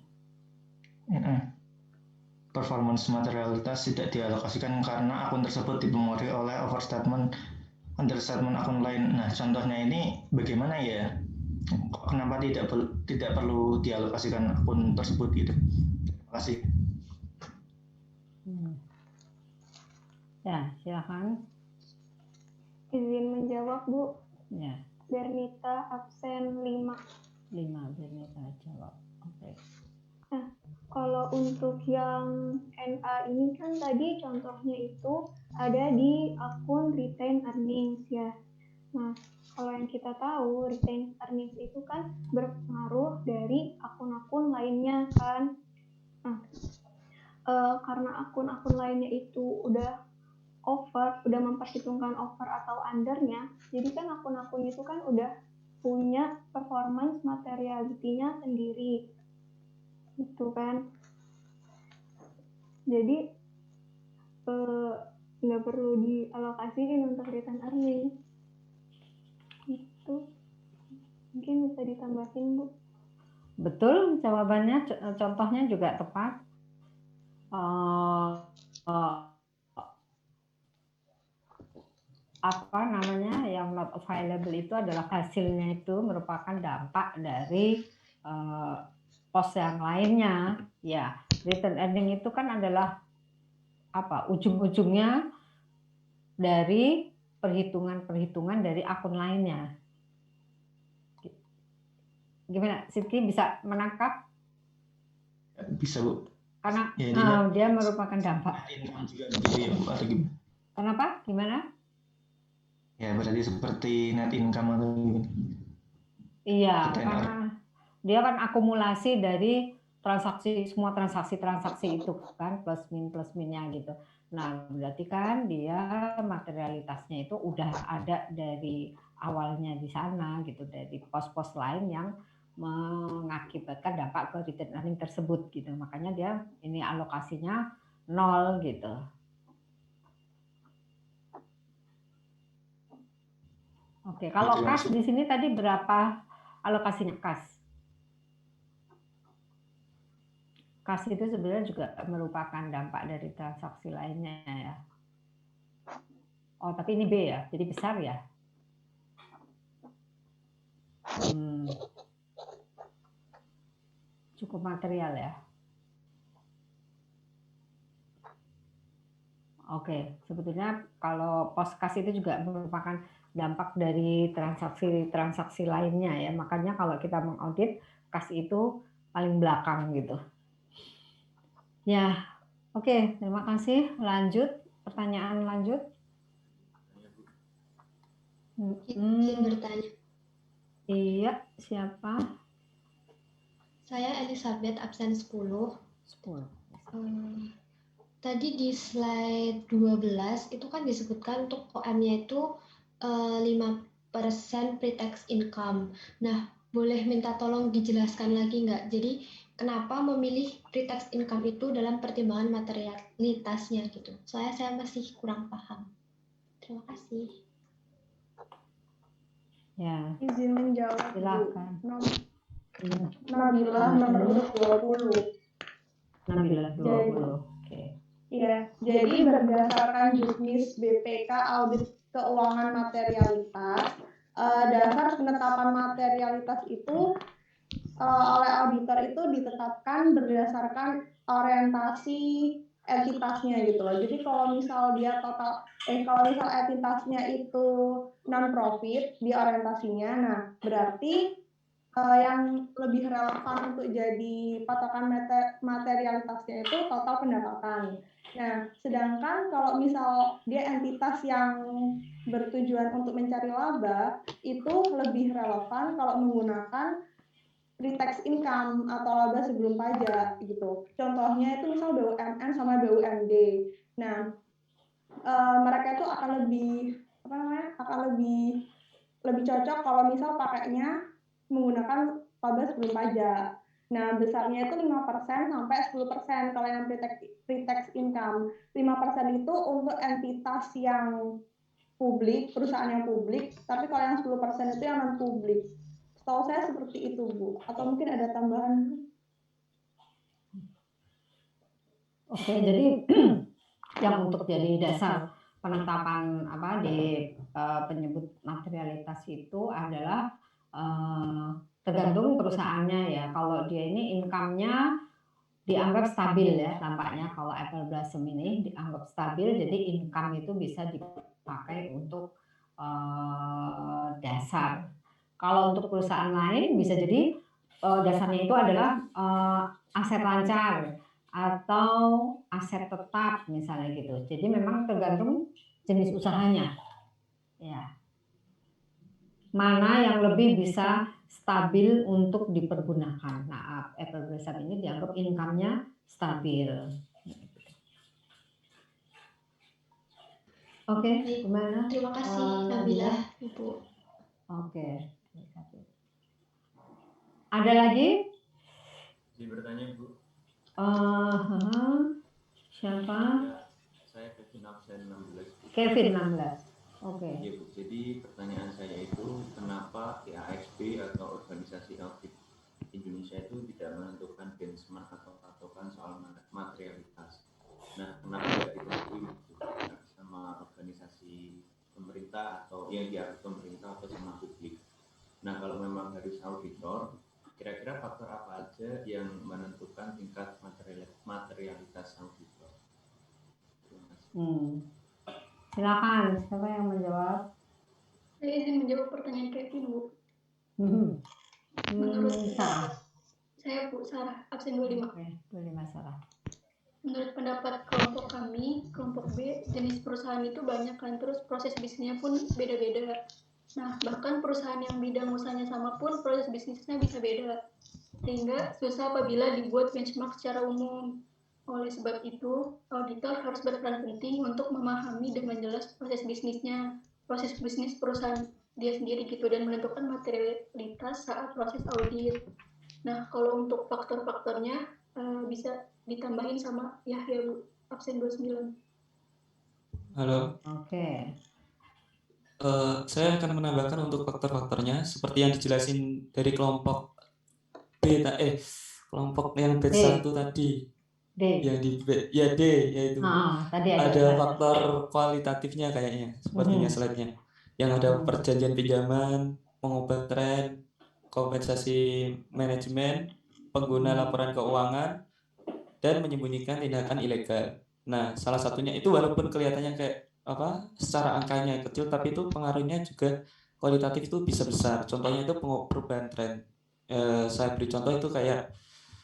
performance materialitas tidak dialokasikan karena akun tersebut dipengaruhi oleh overstatement, understatement akun lain. Nah, contohnya ini bagaimana ya? Kenapa tidak perlu dialokasikan akun tersebut gitu? Terima kasih. Ya, silakan. Izin menjawab, Bu. Ya. Bernita absen 5. Bernita jawab. Oke. Nah, kalau untuk yang NA ini kan tadi contohnya itu ada di akun retained earnings ya. Nah, kalau yang kita tahu retained earnings itu kan berpengaruh dari akun-akun lainnya kan. Nah, karena akun-akun lainnya itu udah memperhitungkan over atau undernya, jadi kan akun-akun itu kan udah punya performance materiality-nya sendiri, gitu kan. Jadi nggak perlu dialokasiin untuk return earning. Itu mungkin bisa ditambahin, Bu. Betul, jawabannya contohnya juga tepat. Yang not available itu adalah hasilnya itu merupakan dampak dari pos yang lainnya. Ya, return earning itu kan adalah ujung-ujungnya dari perhitungan dari akun lainnya. Gimana, Sidki bisa menangkap? Bisa, Bu. Karena ya, dia merupakan dampak. Income juga begitu ya, Bu, atau gimana? Kenapa? Gimana? Ya, berarti seperti net income atau gimana? Iya, karena dia kan akumulasi dari semua transaksi itu kan, plus minnya gitu. Nah, berarti kan dia materialitasnya itu udah ada dari awalnya di sana gitu, dari pos-pos lain yang mengakibatkan dampak ke return earning tersebut gitu. Makanya dia ini alokasinya 0 gitu. Oke, kalau kas di sini tadi berapa alokasinya kas? Kas itu sebenarnya juga merupakan dampak dari transaksi lainnya ya. Oh, tapi ini B ya, jadi besar ya. Cukup material ya. Oke, sebetulnya kalau pos kas itu juga merupakan dampak dari transaksi lainnya ya. Makanya kalau kita mengaudit kas itu paling belakang gitu. Ya, oke, terima kasih. Lanjut, pertanyaan lanjut. Izin bertanya. Iya, siapa? Saya Elizabeth, absen 10. Tadi di slide 12 itu kan disebutkan untuk OM-nya itu 5% pre-tax income. Nah, boleh minta tolong dijelaskan lagi nggak? Jadi, kenapa memilih pre-tax income itu dalam pertimbangan materialitasnya gitu? Soalnya saya masih kurang paham. Terima kasih. Ya. Izin menjawab. Silakan. Nabila nomor 20. Nabila 20. Oke. Iya, jadi berdasarkan juknis BPK audit keuangan materialitas, dasar penetapan materialitas itu oleh auditor itu ditetapkan berdasarkan orientasi entitasnya gitu loh. Jadi kalau misal entitasnya itu non profit di orientasinya, nah berarti yang lebih relevan untuk jadi patokan materialitasnya itu total pendapatan. Nah, sedangkan kalau misal dia entitas yang bertujuan untuk mencari laba, itu lebih relevan kalau menggunakan pre-tax income atau laba sebelum pajak gitu. Contohnya itu misal BUMN sama BUMD. Nah, mereka itu akan lebih cocok kalau misal pakainya menggunakan laba sebelum pajak. Nah, besarnya itu 5% sampai 10% kalau yang pre-tax income. 5% itu untuk entitas yang publik, perusahaan yang publik, tapi kalau yang 10% itu yang non-publik. Setahu saya seperti itu, Bu. Atau mungkin ada tambahan? Oke, jadi yang untuk jadi dasar penetapan di penyebut materialitas itu adalah tergantung perusahaannya ya. Kalau dia ini income-nya dianggap stabil ya, tampaknya kalau Apple Blossom ini dianggap stabil, jadi income itu bisa dipakai untuk dasar. Kalau untuk perusahaan lain bisa jadi dasarnya itu adalah aset lancar atau aset tetap misalnya gitu. Jadi memang tergantung jenis usahanya. Ya. Mana yang lebih bisa stabil untuk dipergunakan. Nah, Apple Blossom ini dianggap income-nya stabil. Oke, gimana? Terima kasih Nabila, Ibu. Oke. Ada lagi? Izin bertanya, Bu. Siapa? Saya Kevin absen 16. Kevin 16. Oke. Iya, Bu. Jadi pertanyaan saya itu kenapa IASB atau organisasi audit Indonesia itu tidak menentukan benchmark atau patokan soal materialitas. Nah, kenapa tidak ditentuin sama organisasi pemerintah atau yang diaudit pemerintah atau sama publik? Nah, kalau memang harus auditor, kira-kira faktor apa aja yang menentukan tingkat materialitas auditor? Silakan, siapa yang menjawab? Saya izin menjawab pertanyaan Kevin, Bu. Menurut saya, Bu Sarah, absen 25. Oke, 25 Sarah. Menurut pendapat kelompok kami, kelompok B, jenis perusahaan itu banyak kan, terus proses bisnisnya pun beda-beda. Nah, bahkan perusahaan yang bidang usahanya sama pun proses bisnisnya bisa beda. Sehingga susah apabila dibuat benchmark secara umum. Oleh sebab itu, auditor harus berperan penting untuk memahami dengan jelas proses bisnisnya, proses bisnis perusahaan dia sendiri gitu, dan menentukan materialitas saat proses audit. Nah, kalau untuk faktor-faktornya bisa ditambahin sama Yahya, Bu, absen 29. Halo. Oke. Saya akan menambahkan untuk faktor-faktornya seperti yang dijelasin dari kelompok kelompok yang batch 1 tadi. D. Yang di D yaitu. Tadi ada faktor kualitatifnya kayaknya, sepertinya slide-nya. Yang ada perjanjian pinjaman, pengubah tren, kompensasi manajemen, pengguna laporan keuangan, dan menyembunyikan tindakan ilegal. Nah, salah satunya itu walaupun kelihatannya kayak secara angkanya kecil, tapi itu pengaruhnya juga kualitatif itu bisa besar. Contohnya itu perubahan tren. Saya beri contoh itu kayak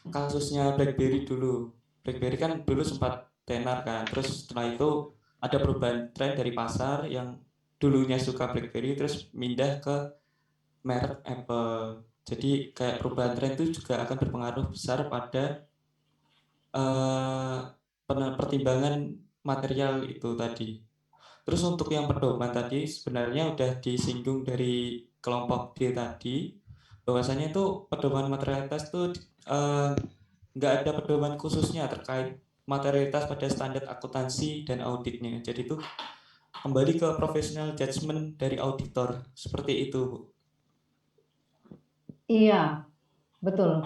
kasusnya BlackBerry dulu. BlackBerry kan dulu sempat tenar kan, terus setelah itu ada perubahan tren dari pasar yang dulunya suka BlackBerry terus pindah ke merek Apple. Jadi kayak perubahan tren itu juga akan berpengaruh besar pada pertimbangan material itu tadi. Terus untuk yang pedoman tadi sebenarnya udah disinggung dari kelompok D tadi, bahwasanya itu pedoman materialitas itu nggak ada pedoman khususnya terkait materialitas pada standar akuntansi dan auditnya. Jadi itu kembali ke professional judgment dari auditor, seperti itu, Bu. Iya, betul.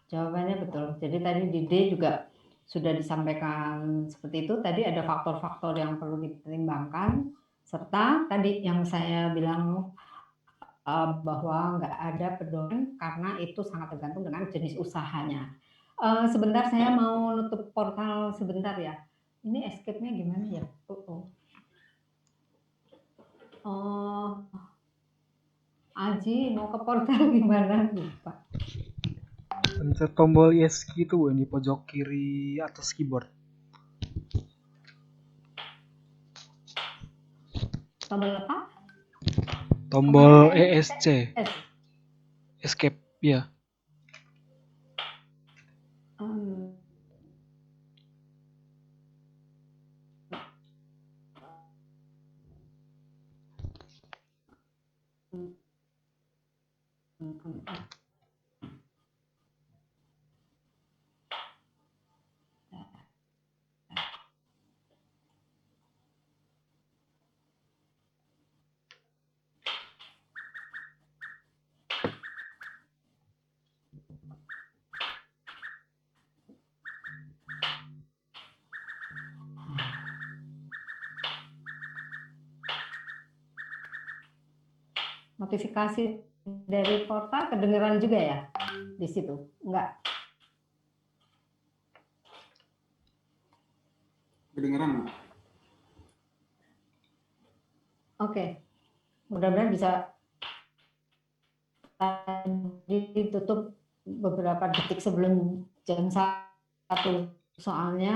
Jawabannya betul. Jadi tadi di D juga sudah disampaikan seperti itu. Tadi ada faktor-faktor yang perlu dipertimbangkan, serta tadi yang saya bilang bahwa nggak ada pedoman karena itu sangat tergantung dengan jenis usahanya. Sebentar, saya mau nutup portal sebentar ya. Ini escape-nya gimana ya? Aji mau ke portal gimana? Lupa. Pencet tombol ESC itu Bu, yang di pojok kiri atas keyboard. Tombol apa? Tombol ESC. Escape, ya. Notifikasi dari portal kedengeran juga ya di situ? Enggak? Kedengeran. Oke. Mudah-mudahan bisa ditutup beberapa detik sebelum jam 1. Soalnya